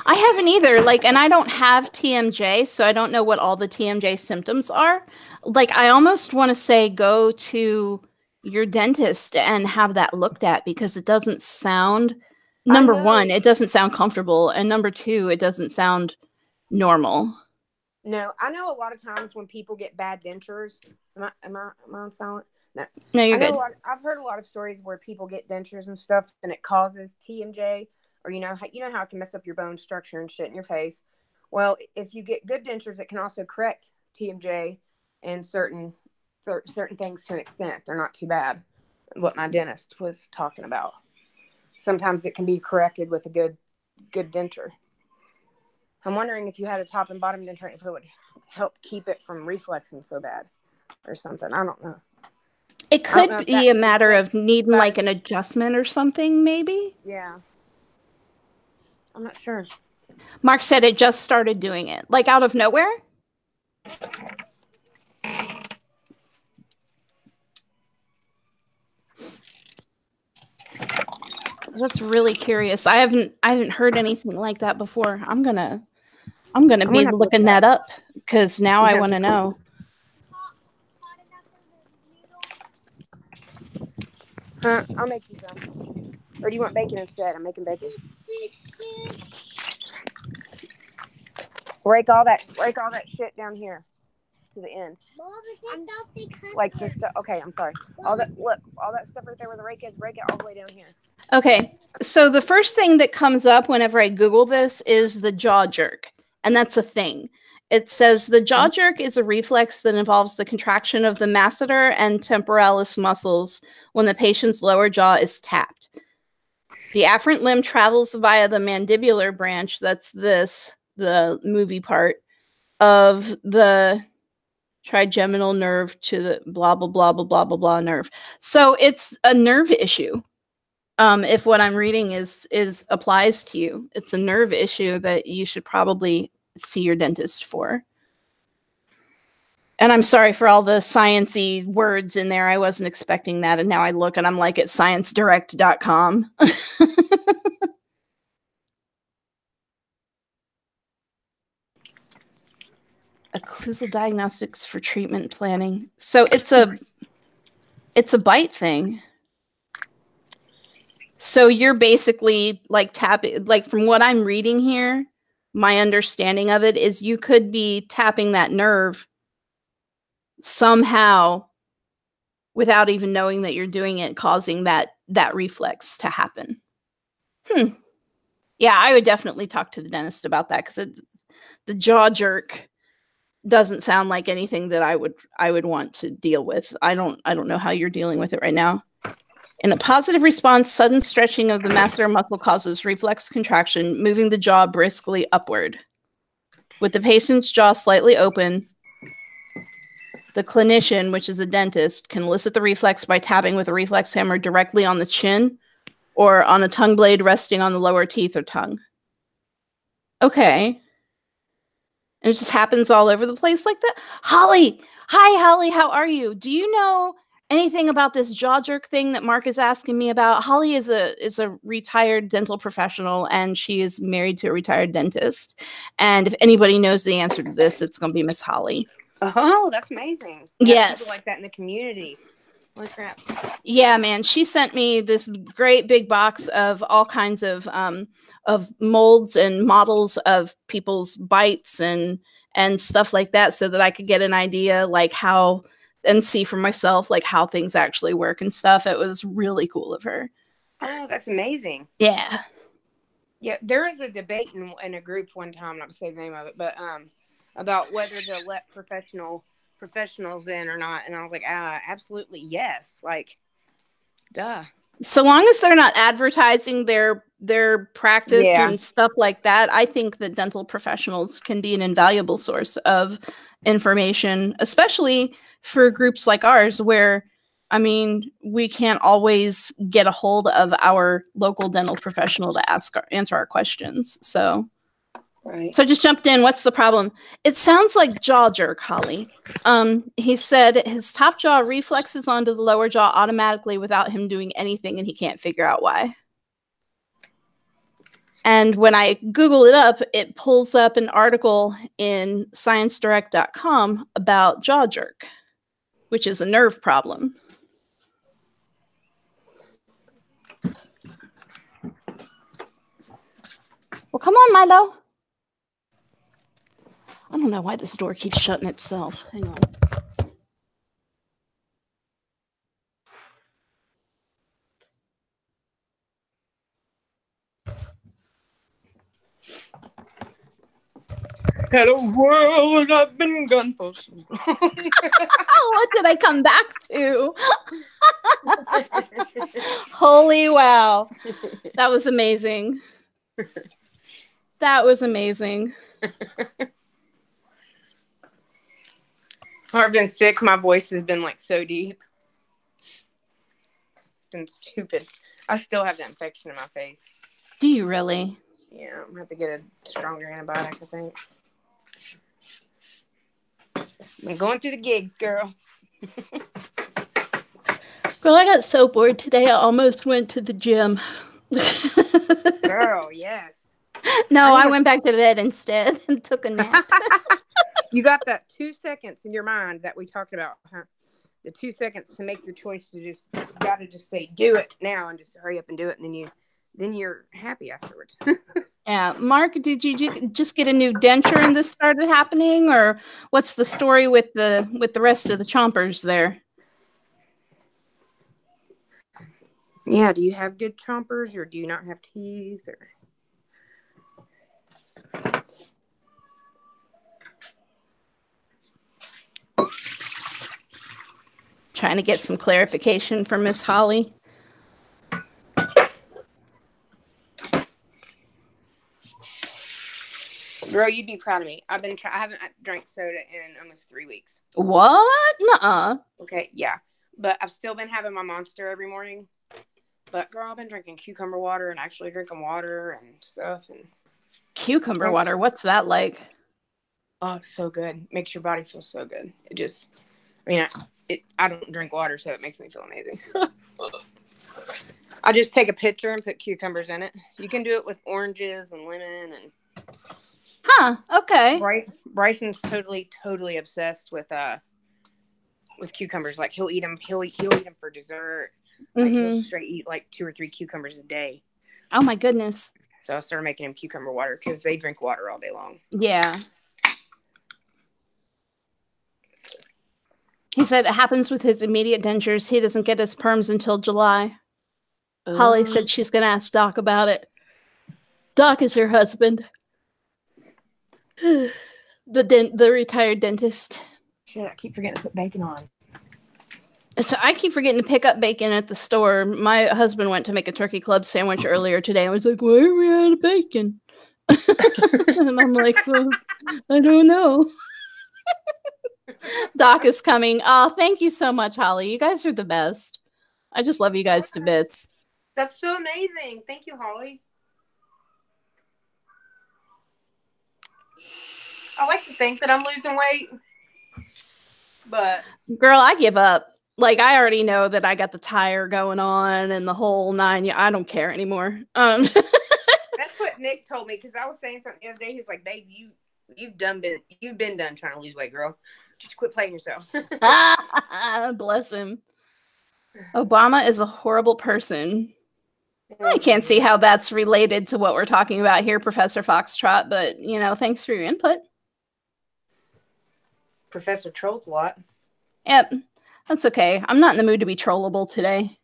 I haven't either. Like, and I don't have TMJ, so I don't know what all the TMJ symptoms are. Like, I almost want to say go to your dentist and have that looked at because it doesn't sound, number one, it doesn't sound comfortable. And number two, it doesn't sound normal. No, I know a lot of times when people get bad dentures, am I on silent? No, you're good. I've heard a lot of stories where people get dentures and stuff and it causes TMJ, or you know how it can mess up your bone structure and shit in your face. Well, if you get good dentures, it can also correct TMJ and certain things to an extent. They're not too bad. What my dentist was talking about. Sometimes it can be corrected with a good denture. I'm wondering if you had a top and bottom denture, if it would help keep it from reflexing so bad or something. I don't know. It could be a matter of needing like an adjustment or something, maybe. Yeah. I'm not sure. Mark said it just started doing it, like out of nowhere. That's really curious. I haven't heard anything like that before. I'm gonna be looking that up because now I want to know. Huh? I'll make you some. Or do you want bacon instead? I'm making bacon. Rake all that shit down here to the end. Like this stuff. Okay, I'm sorry. All that stuff right there where the rake is, rake it all the way down here. Okay, so the first thing that comes up whenever I Google this is the jaw jerk, and that's a thing. It says the jaw jerk is a reflex that involves the contraction of the masseter and temporalis muscles when the patient's lower jaw is tapped. The afferent limb travels via the mandibular branch, that's the movie part, of the trigeminal nerve to the blah, blah, blah, blah, blah, blah, blah nerve. So it's a nerve issue. If what I'm reading is applies to you, it's a nerve issue that you should probably see your dentist for. And I'm sorry for all the sciencey words in there. I wasn't expecting that. And now I look and I'm like at sciencedirect.com. Occlusal diagnostics for treatment planning. So it's a bite thing. So you're basically like tapping, like from what I'm reading here, my understanding of it is you could be tapping that nerve somehow without even knowing that you're doing it, causing that reflex to happen. Yeah, I would definitely talk to the dentist about that because the jaw jerk doesn't sound like anything that I would want to deal with. I don't know how you're dealing with it right now. In a positive response, sudden stretching of the masseter muscle causes reflex contraction, moving the jaw briskly upward. With the patient's jaw slightly open, the clinician, which is a dentist, can elicit the reflex by tapping with a reflex hammer directly on the chin or on a tongue blade resting on the lower teeth or tongue. Okay. And it just happens all over the place like that. Holly! Hi, Holly. How are you? Do you know anything about this jaw jerk thing that Mark is asking me about? Holly is a retired dental professional, and she is married to a retired dentist. And if anybody knows the answer to this, it's going to be Miss Holly. Oh, that's amazing. Yes. People like that in the community. Holy crap. Yeah, man. She sent me this great big box of all kinds of molds and models of people's bites and stuff like that so that I could get an idea like how and see for myself like how things actually work and stuff. It was really cool of her. Oh, that's amazing. Yeah. Yeah, there was a debate in a group one time, not to say the name of it, but about whether to let professionals in or not. And I was like, absolutely yes. Like, duh. So long as they're not advertising their practice and stuff like that, I think that dental professionals can be an invaluable source of information, especially for groups like ours where, I mean, we can't always get a hold of our local dental professional to answer our questions. So Right. I just jumped in. What's the problem? It sounds like jaw jerk, Holly. He said his top jaw reflexes onto the lower jaw automatically without him doing anything, and he can't figure out why. And when I Google it up, it pulls up an article in ScienceDirect.com about jaw jerk, which is a nerve problem. Well, come on, Milo. I don't know why this door keeps shutting itself. Hang on. Hello world, I've been gone for so long. What did I come back to? Holy wow. That was amazing. That was amazing. I've been sick. My voice has been like so deep. It's been stupid. I still have that infection in my face. Do you really? Yeah, I'm gonna have to get a stronger antibiotic, I think. I'm going through the gigs, girl. Girl, I got so bored today, I almost went to the gym. Girl, yes. No, I went back to bed instead and took a nap. You got that 2 seconds in your mind that we talked about, huh? The 2 seconds to make your choice to just, you gotta just say, do it now and just hurry up and do it. And then you're happy afterwards. Yeah. Mark, did you just get a new denture and this started happening? Or what's the story with the rest of the chompers there? Yeah, do you have good chompers or do you not have teeth? Or Trying to get some clarification from Miss Holly. Girl, you'd be proud of me. I haven't drank soda in almost 3 weeks. What? Nuh-uh. Okay, yeah. But I've still been having my Monster every morning. But girl, I've been drinking cucumber water and actually drinking water and stuff. And Cucumber water, what's that like? oh, it's so good. Makes your body feel so good. It just, I don't drink water, so it makes me feel amazing. I just take a pitcher and put cucumbers in it. You can do it with oranges and lemon and. Huh. Okay. Bryson's totally obsessed with cucumbers. Like he'll eat them. He'll eat them for dessert. Like he'll straight eat like 2 or 3 cucumbers a day. Oh my goodness. So I started making him cucumber water because they drink water all day long. Yeah. He said it happens with his immediate dentures. He doesn't get his perms until July. Holly said she's going to ask Doc about it. Doc is her husband. The retired dentist. Shit, I keep forgetting to put bacon on. So I keep forgetting to pick up bacon at the store. My husband went to make a turkey club sandwich earlier today and was like, why are we out of bacon? And I'm like, well, I don't know. Doc is coming. Oh, thank you so much, Holly. You guys are the best. I just love you guys to bits. That's so amazing. Thank you, Holly. I like to think that I'm losing weight, but girl, I give up. Like, I already know that I got the tire going on and the whole 9. I don't care anymore. That's what Nick told me because I was saying something the other day. He's like, "Babe, you've been done trying to lose weight, girl. Just quit playing yourself." Bless him. Obama is a horrible person. I can't see how that's related to what we're talking about here, Professor Foxtrot, but, thanks for your input. Professor trolls a lot. Yep, that's okay. I'm not in the mood to be trollable today.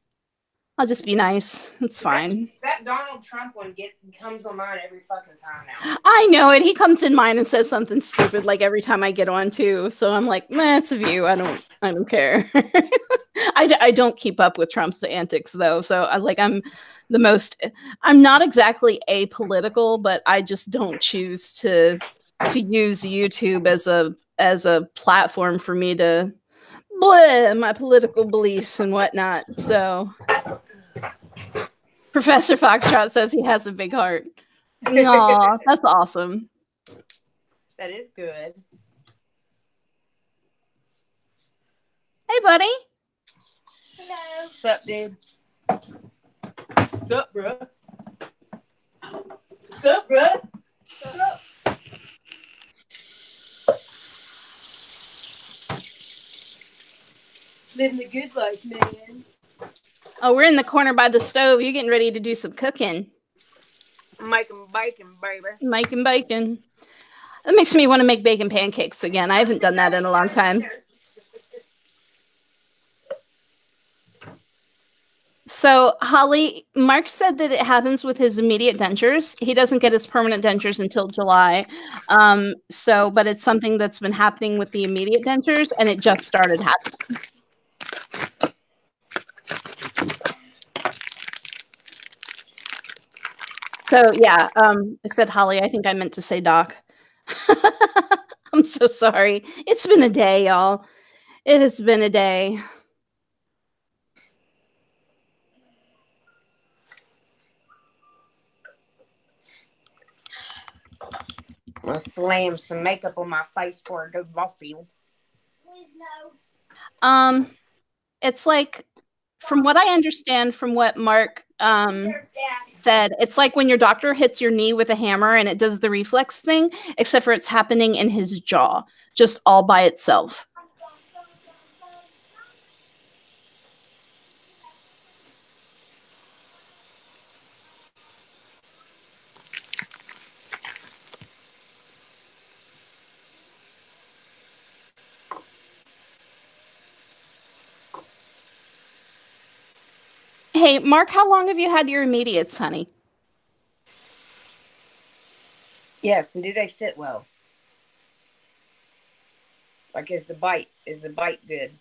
I'll just be nice. It's fine. That Donald Trump one comes on mine every fucking time now. I know it. He comes in mine and says something stupid like every time I get on too. So I'm like, it's a view. I don't care. I don't keep up with Trump's antics though. So I'm not exactly apolitical, but I just don't choose to use YouTube as a platform for me to bleh, my political beliefs and whatnot. So Professor Foxtrot says he has a big heart. Aw, that's awesome. That is good. Hey, buddy. Hello. What's up, dude? What's up, bro? What's up, bro? Shut up. Living the good life, man. Oh, we're in the corner by the stove. You're getting ready to do some cooking. I'm making bacon, baby. Making bacon. That makes me want to make bacon pancakes again. I haven't done that in a long time. So, Holly, Mark said that it happens with his immediate dentures. He doesn't get his permanent dentures until July. But it's something that's been happening with the immediate dentures, and it just started happening. So, yeah, I said Holly. I think I meant to say Doc. I'm so sorry. It's been a day, y'all. It has been a day. I'm gonna slam some makeup on my face before I go to the ball field. Please no. It's like, from what I understand from what Mark said, it's like when your doctor hits your knee with a hammer and it does the reflex thing, except for it's happening in his jaw, just all by itself. Hey, Mark, how long have you had your immediates, honey? Yes, and do they sit well? Like, is the bite good?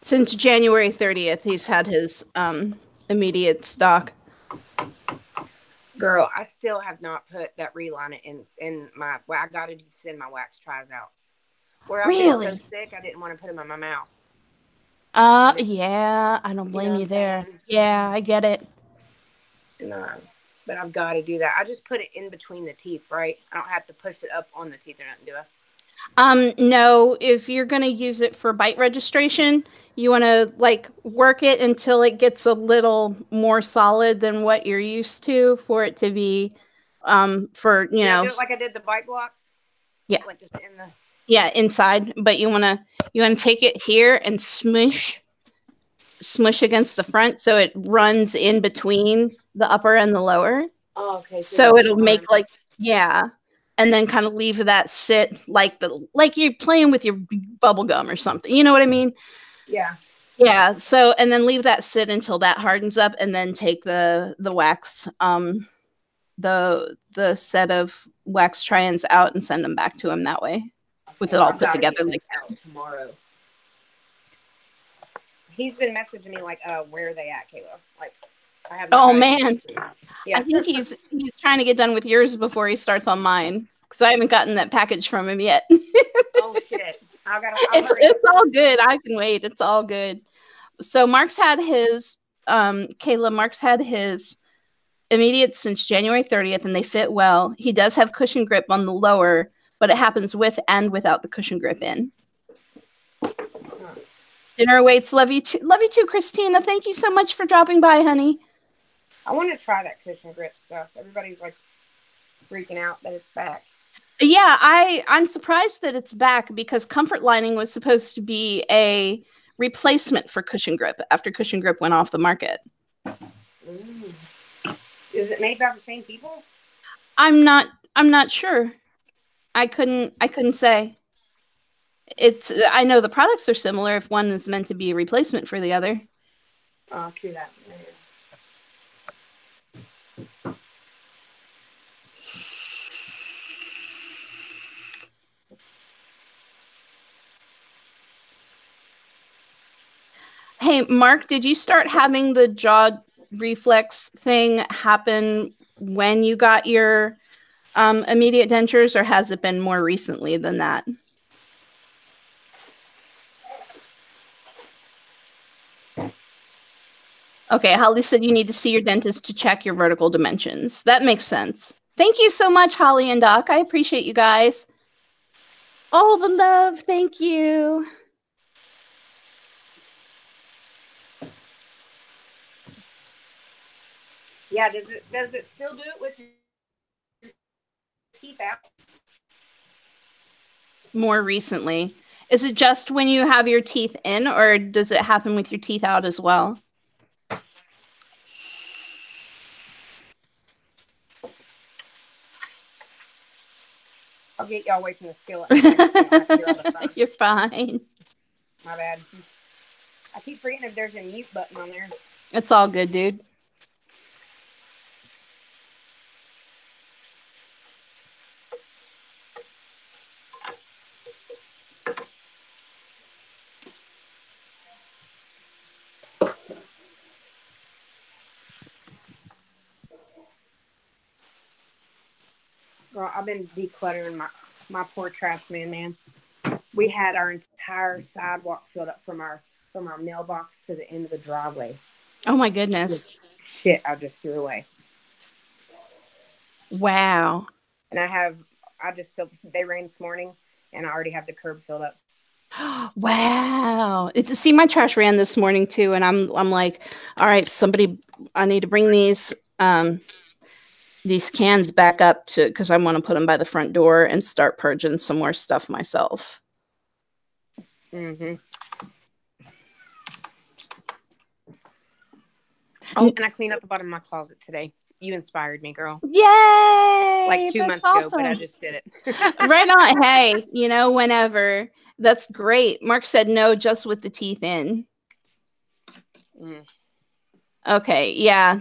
Since January 30th, he's had his immediate stock. Girl, I still have not put that reliner in my. Well, I got to send my wax tries out. Where I've Really? been so sick, I didn't want to put them in my mouth. Yeah, I don't blame you there. Yeah, I get it. No, but I've got to do that. I just put it in between the teeth, right? I don't have to push it up on the teeth or nothing, do I? No, if you're going to use it for bite registration, you want to like work it until it gets a little more solid than what you're used to for it to be, for, you know. Do it like I did the bite blocks? Yeah. Like just in the. Yeah, inside, but you want to take it here and smush against the front so it runs in between the upper and the lower. Oh, okay. So it'll make like, yeah. And then kind of leave that sit like you're playing with your bubble gum or something. You know what I mean? Yeah. Yeah. So, and then leave that sit until that hardens up, and then take the wax, the set of wax try-ins out and send them back to him that way, with it all put together. Like out tomorrow. He's been messaging me like, where are they at, Kayla? Like, I have. Oh man. Yeah. I think he's trying to get done with yours before he starts on mine, because I haven't gotten that package from him yet. Oh shit! It's all good. I can wait. It's all good. So Mark's had his Kayla. Mark's had his immediate since January 30th, and they fit well. He does have cushion grip on the lower, but it happens with and without the cushion grip in. Dinner awaits. Love you too, Christina. Thank you so much for dropping by, honey. I want to try that cushion grip stuff. Everybody's like freaking out that it's back. Yeah, I'm surprised that it's back, because comfort lining was supposed to be a replacement for cushion grip after cushion grip went off the market. Is it made by the same people? I'm not sure. I couldn't say. I know the products are similar if one is meant to be a replacement for the other. Oh, true that. Hey, Mark, did you start having the jaw reflex thing happen when you got your immediate dentures, or has it been more recently than that? Okay, Holly said you need to see your dentist to check your vertical dimensions. That makes sense. Thank you so much, Holly and Doc. I appreciate you guys. All the love. Thank you. Yeah, does it still do it with your teeth out? More recently. Is it just when you have your teeth in, or does it happen with your teeth out as well? I'll get y'all away from the skillet. You're fine. My bad. I keep forgetting if there's a mute button on there. It's all good, dude. Well, I've been decluttering my poor trash man. We had our entire sidewalk filled up from our mailbox to the end of the driveway. Oh my goodness. Shit, I just threw away. Wow. And they rained this morning and I already have the curb filled up. Wow. See, my trash ran this morning too, and I'm like, all right, I need to bring these cans back up because I want to put them by the front door and start purging some more stuff myself. Mm-hmm. Oh, and I cleaned up the bottom of my closet today. You inspired me, girl. Yay! Like 2 months ago, but I just did it. Right on. Hey, whenever. That's great. Mark said no, just with the teeth in. Mm. Okay, yeah.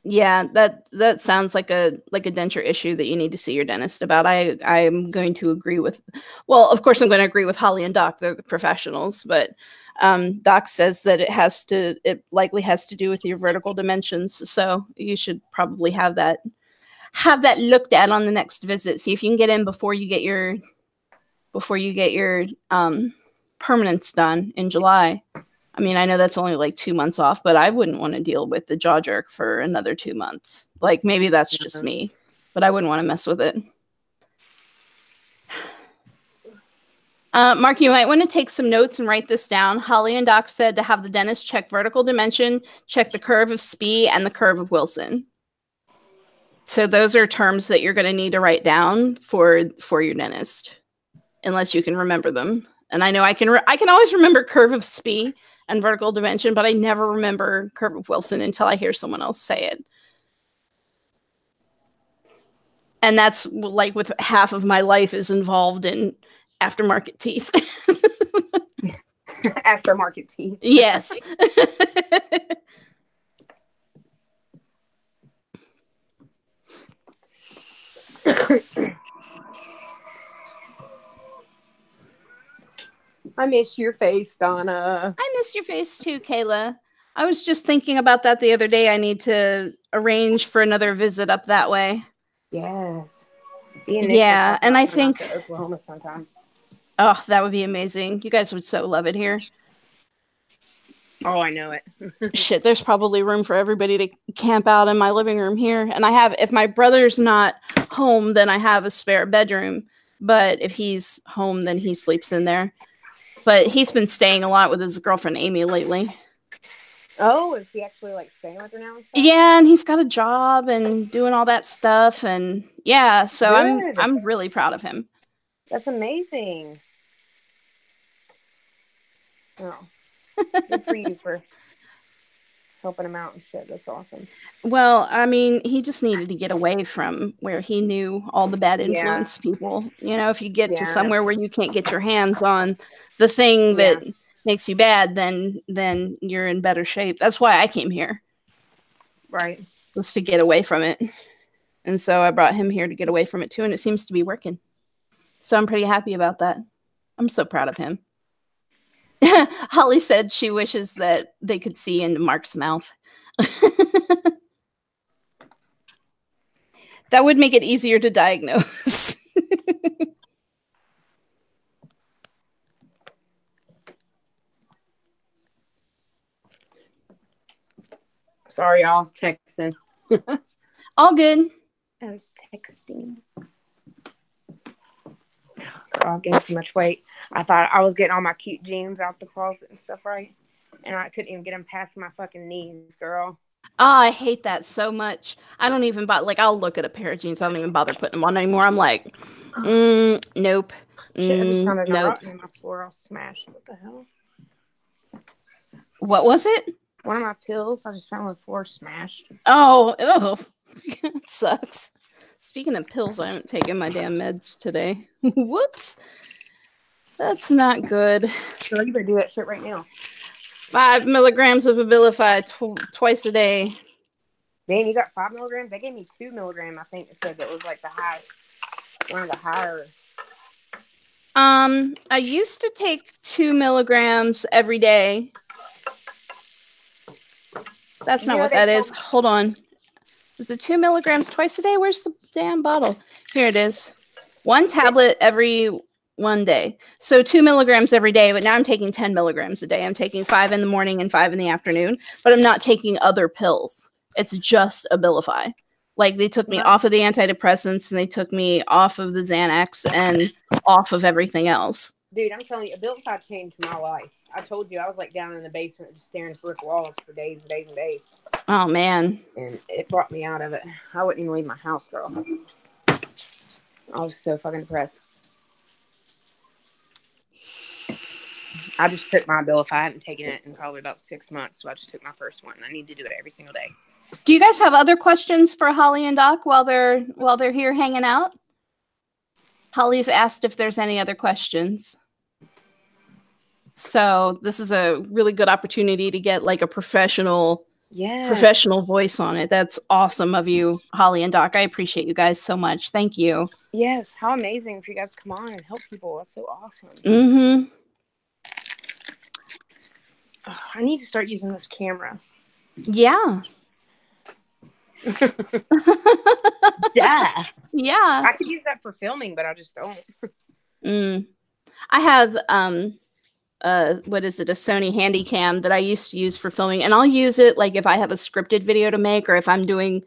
Yeah, that sounds like a denture issue that you need to see your dentist about. I'm going to agree with, well, of course I'm going to agree with Holly and Doc. They're the professionals, but Doc says that it likely has to do with your vertical dimensions. So you should probably have that looked at on the next visit. See if you can get in before you get your permanence done in July. I mean, I know that's only like 2 months off, but I wouldn't want to deal with the jaw jerk for another 2 months. Like, maybe that's just me, but I wouldn't want to mess with it. Mark, you might want to take some notes and write this down. Holly and Doc said to have the dentist check vertical dimension, check the curve of Spee and the curve of Wilson. So those are terms that you're going to need to write down for your dentist, unless you can remember them. And I know I can always remember curve of Spee and vertical dimension, but I never remember curve of Wilson until I hear someone else say it. And that's like with half of my life is involved in aftermarket teeth. Aftermarket teeth. Yes. I miss your face, Donna. I miss your face too, Kayla. I was just thinking about that the other day. I need to arrange for another visit up that way. Yes. Yeah, and I think Oklahoma sometime. Oh, that would be amazing. You guys would so love it here. Oh, I know it. Shit, there's probably room for everybody to camp out in my living room here. And if my brother's not home, then I have a spare bedroom. But if he's home, then he sleeps in there. But he's been staying a lot with his girlfriend Amy lately. Oh, is he actually like staying with her now? And stuff? Yeah, and he's got a job and doing all that stuff, and yeah, so Good. I'm really proud of him. That's amazing. Oh, good for you for helping him out and shit. That's awesome. Well, I mean, he just needed to get away from where he knew all the bad influence people. You know, if you get to somewhere where you can't get your hands on the thing that makes you bad, then you're in better shape. That's why I came here. Right. Was to get away from it. And so I brought him here to get away from it too, and it seems to be working. So I'm pretty happy about that. I'm so proud of him. Holly said she wishes that they could see into Mark's mouth. That would make it easier to diagnose. Sorry, I was texting. All good. I was texting. Girl, I gained so much weight. I thought I was getting all my cute jeans out the closet and stuff right, and I couldn't even get them past my fucking knees, girl. Oh, I hate that so much. I don't even bother. Like, I'll look at a pair of jeans. I don't even bother putting them on anymore. I'm like, nope. Shit, I just found a nope. rotten in my floor all smashed. What the hell? What was it? One of my pills. I just found on the floor smashed. Oh, it sucks. Speaking of pills, I haven't taken my damn meds today. Whoops. That's not good. So you better do that shit right now. 5 milligrams of Abilify twice a day. Damn, you got 5 milligrams? They gave me 2 milligrams, I think it said that was like the high, one of the higher. I used to take 2 milligrams every day. That's not what that is. Hold on. Was it 2 milligrams twice a day? Where's the damn bottle? Here it is. 1 tablet every 1 day. So 2 milligrams every day, but now I'm taking 10 milligrams a day. I'm taking 5 in the morning and 5 in the afternoon, but I'm not taking other pills. It's just Abilify. Like, they took me off of the antidepressants, and they took me off of the Xanax and off of everything else. Dude, I'm telling you, Abilify changed my life. I told you, I was like down in the basement just staring at brick walls for days and days and days. Oh, man. And it brought me out of it. I wouldn't even leave my house, girl. I was so fucking depressed. I just took my Abilify. I haven't taken it in probably about 6 months, so I just took my first one. I need to do it every single day. Do you guys have other questions for Holly and Doc while they're here hanging out? Holly's asked if there's any other questions. So this is a really good opportunity to get like a professional voice on it. That's awesome of you, Holly and Doc. I appreciate you guys so much. Thank you. Yes, how amazing for you guys to come on and help people. That's so awesome. Mm-hmm. Oh, I need to start using this camera. Yeah. Yeah. Yeah. I could use that for filming, but I just don't. I have what is it, a Sony Handycam that I used to use for filming, and I'll use it like if I have a scripted video to make, or if I'm doing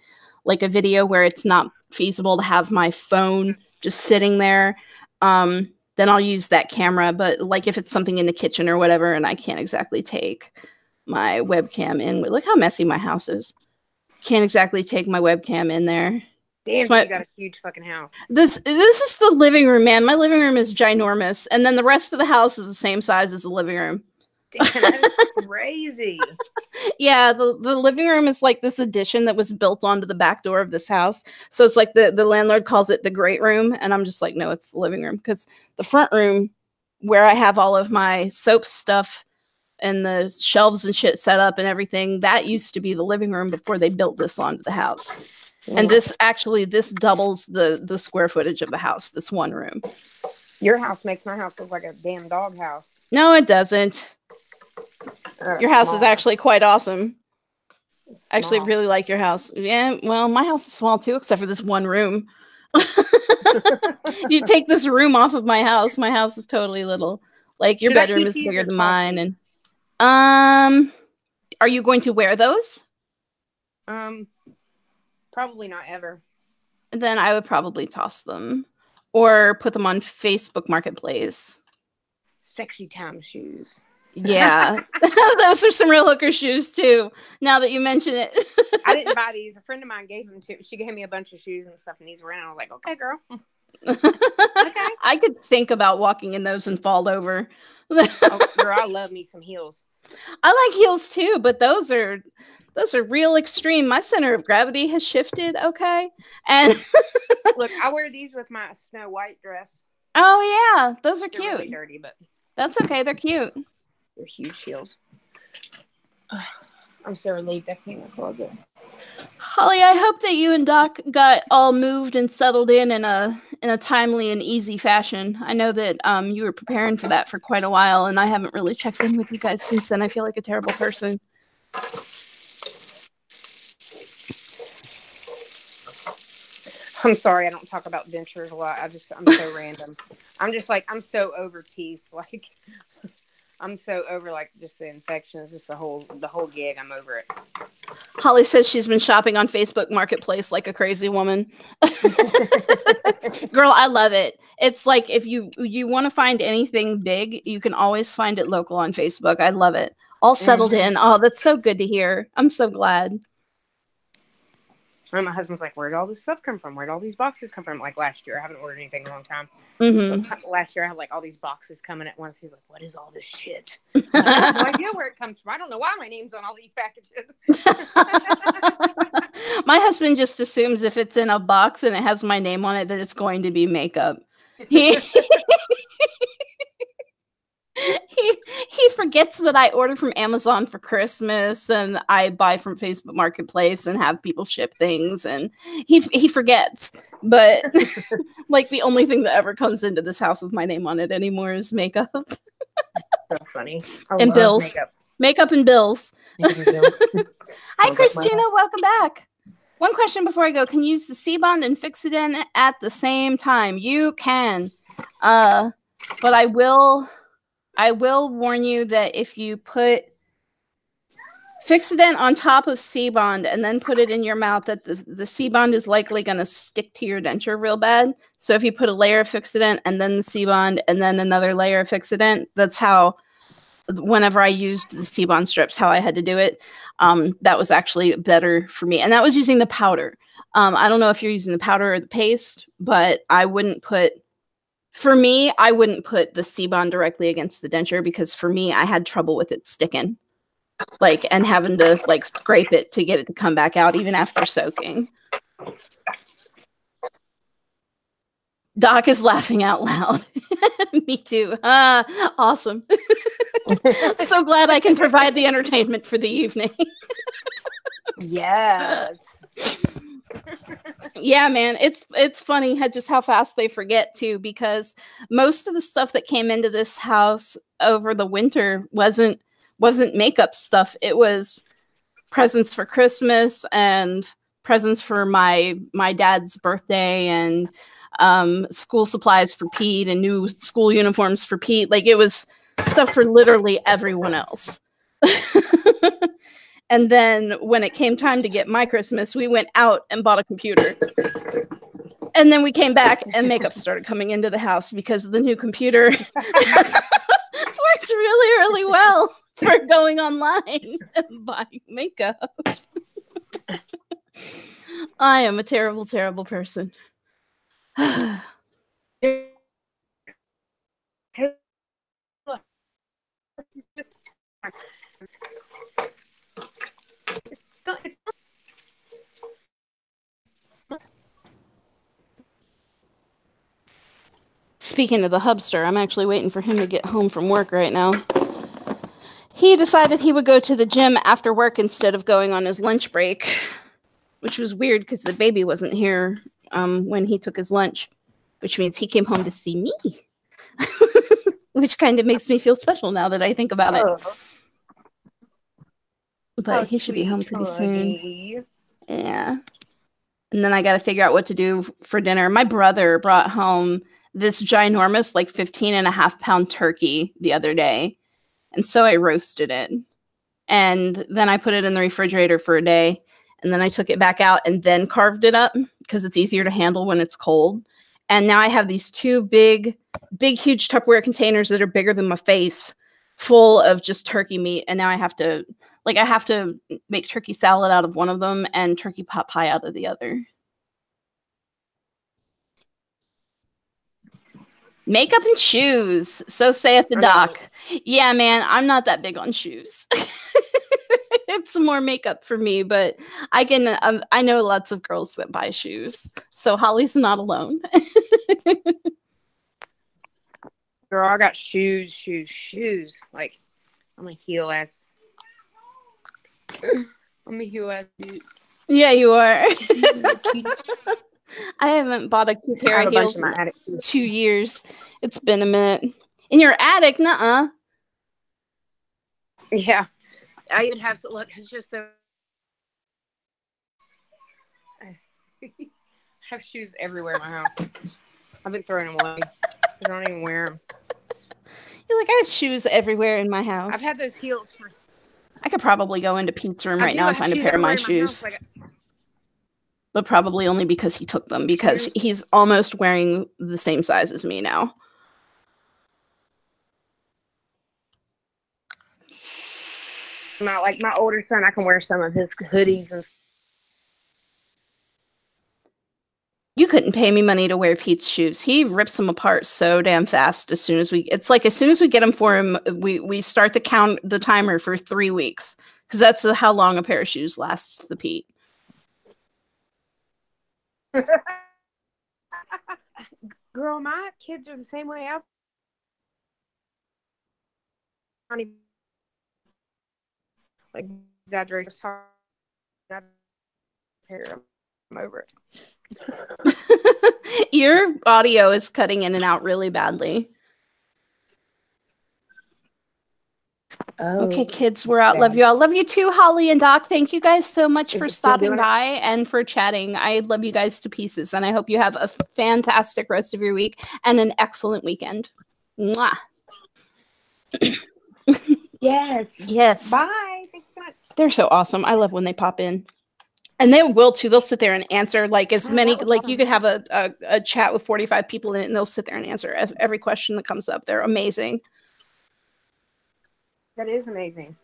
like a video where it's not feasible to have my phone just sitting there, then I'll use that camera. But like if it's something in the kitchen or whatever, and I can't exactly take my webcam in, look how messy my house is. Can't exactly take my webcam in there. Damn, you got a huge fucking house. This is the living room, man. My living room is ginormous, and then the rest of the house is the same size as the living room. Damn, that is crazy. Yeah, the living room is like this addition that was built onto the back door of this house. So it's like the landlord calls it the great room, and I'm just like, no, it's the living room, because the front room where I have all of my soap stuff and the shelves and shit set up and everything, that used to be the living room before they built this onto the house. And this doubles the square footage of the house, this one room. Your house makes my house look like a damn dog house. No, it doesn't. Your house is actually quite awesome. I actually really like your house. Yeah, well, my house is small too, except for this one room. You take this room off of my house is totally little. Like, your bedroom is bigger than mine. And are you going to wear those? Probably not ever. Then I would probably toss them or put them on Facebook Marketplace. Sexy time shoes. Yeah. Those are some real hooker shoes too, now that you mention it. I didn't buy these. A friend of mine gave them to. She gave me a bunch of shoes and stuff, and these were in. I was like, okay, girl. I could think about walking in those and fall over. Oh, girl, I love me some heels. I like heels too, but those are real extreme. My center of gravity has shifted, okay? And look, I wear these with my Snow White dress. oh yeah, those are They're cute. really dirty, but that's okay. They're cute. They're huge heels. I'm so relieved I cleaned my closet. Holly, I hope that you and Doc got all moved and settled in a timely and easy fashion. I know that you were preparing for that for quite a while, and I haven't really checked in with you guys since then. I feel like a terrible person. I'm sorry, I don't talk about dentures a lot. I'm so random. I'm so over teeth. Like, I'm so over like just the infections, just the whole gig. I'm over it. Holly says she's been shopping on Facebook Marketplace like a crazy woman. Girl, I love it. It's like if you want to find anything big, you can always find it local on Facebook. I love it. All settled in. Oh, that's so good to hear. I'm so glad. And my husband's like, where'd all this stuff come from? Where'd all these boxes come from? Like last year, I haven't ordered anything in a long time. But last year, I had like all these boxes coming at once. He's like, what is all this shit? I have no idea where it comes from. I don't know why my name's on all these packages. My husband just assumes if it's in a box and it has my name on it, that it's going to be makeup. He forgets that I order from Amazon for Christmas and I buy from Facebook Marketplace and have people ship things, and he forgets. But like the only thing that ever comes into this house with my name on it anymore is makeup. So funny. And bills. Makeup and bills. Hi, Christina. Welcome back. One question before I go. Can you use the C-Bond and Fixodent at the same time? You can. But I will warn you that if you put Fixodent on top of C-Bond and then put it in your mouth, that the C-Bond is likely going to stick to your denture real bad. So if you put a layer of Fixodent and then the C-Bond and then another layer of Fixodent, that's how, whenever I used the C-Bond strips, how I had to do it. That was actually better for me. And that was using the powder. I don't know if you're using the powder or the paste, but I wouldn't put... For me, I wouldn't put the C-Bond directly against the denture because for me, I had trouble with it sticking, like, and having to like scrape it to get it to come back out even after soaking. Doc is laughing out loud. Me too. Awesome. So glad I can provide the entertainment for the evening. Yes. Yeah, man, it's funny just how fast they forget too, because most of the stuff that came into this house over the winter wasn't makeup stuff. It was presents for Christmas and presents for my dad's birthday and school supplies for Pete and new school uniforms for Pete. Like, it was stuff for literally everyone else. And then when it came time to get my Christmas, we went out and bought a computer. And then we came back and makeup started coming into the house because the new computer works really, really well for going online and buying makeup. I am a terrible, terrible person. Speaking of the hubster, I'm actually waiting for him to get home from work right now. He decided he would go to the gym after work instead of going on his lunch break, which was weird because the baby wasn't here when he took his lunch, which means he came home to see me, which kind of makes me feel special now that I think about it. But he should be home pretty soon. Yeah. And then I got to figure out what to do for dinner. My brother brought home this ginormous, like 15.5-pound turkey the other day. And so I roasted it. And then I put it in the refrigerator for a day. And then I took it back out and then carved it up because it's easier to handle when it's cold. And now I have these two big, huge Tupperware containers that are bigger than my face, full of just turkey meat. And now I have to make turkey salad out of one of them and turkey pot pie out of the other. Makeup and shoes. So saith the doc. Yeah, man, I'm not that big on shoes. It's more makeup for me, but I know lots of girls that buy shoes. So Holly's not alone. Girl, I got shoes. Like, I'm a heel ass. I'm a heel ass dude. Yeah, you are. I haven't bought a pair of heels in 2 years. It's been a minute. In your attic? Nuh-uh. Yeah. I even have to look. It's just so. I have shoes everywhere in my house. I've been throwing them away. I don't even wear them. You're like, I have shoes everywhere in my house. I've had those heels for. I could probably go into Pete's room right now and find a pair of my shoes. But probably only because he took them, because he's almost wearing the same size as me now. Not like my older son, I can wear some of his hoodies and stuff. You couldn't pay me money to wear Pete's shoes. He rips them apart so damn fast as soon as we get them for him, we start the timer for 3 weeks. Because that's how long a pair of shoes lasts the Pete. Girl, my kids are the same way. Like exaggerate. I'm over it. Your audio is cutting in and out really badly. Oh, okay, kids, we're out. Love you all. Love you too, Holly and Doc. Thank you guys so much for stopping by and for chatting. I love you guys to pieces, and I hope you have a fantastic rest of your week and an excellent weekend. Mwah. Yes. Yes. Bye. Thanks so much. They're so awesome. I love when they pop in. And they will too. They'll sit there and answer like as many, like you could have a chat with 45 people in it and they'll sit there and answer every question that comes up. They're amazing. That is amazing.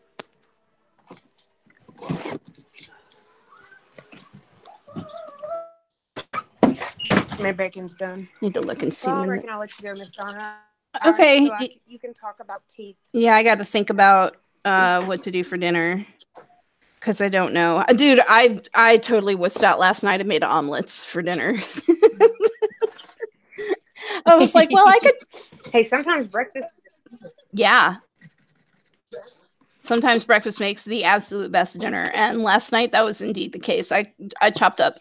My bacon's done. Need to look and see. Well, I reckon I'll let you go, Miss Donna. Okay. So you can talk about teeth. Yeah, I got to think about what to do for dinner. Because I don't know. Dude, I totally wussed out last night and made omelets for dinner. I was like, well, I could. Hey, sometimes breakfast. Yeah. Sometimes breakfast makes the absolute best dinner. And last night, that was indeed the case. I chopped up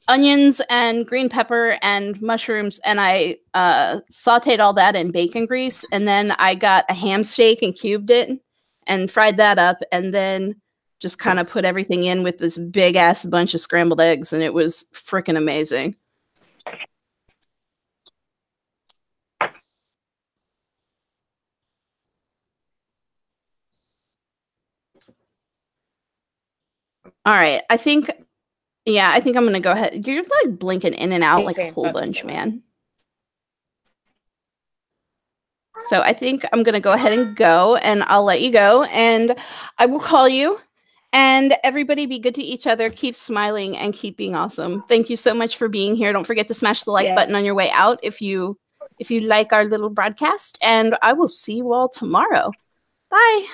onions and green pepper and mushrooms, and I sauteed all that in bacon grease. And then I got a ham steak and cubed it and fried that up. And then just kind of put everything in with this big ass bunch of scrambled eggs, and it was freaking amazing. All right, I think I'm gonna go ahead. You're like blinking in and out like a whole bunch, man. So I think I'm gonna go ahead and go, and I'll let you go, and I will call you. And everybody be good to each other. Keep smiling and keep being awesome. Thank you so much for being here. Don't forget to smash the like button on your way out if you like our little broadcast. And I will see you all tomorrow. Bye.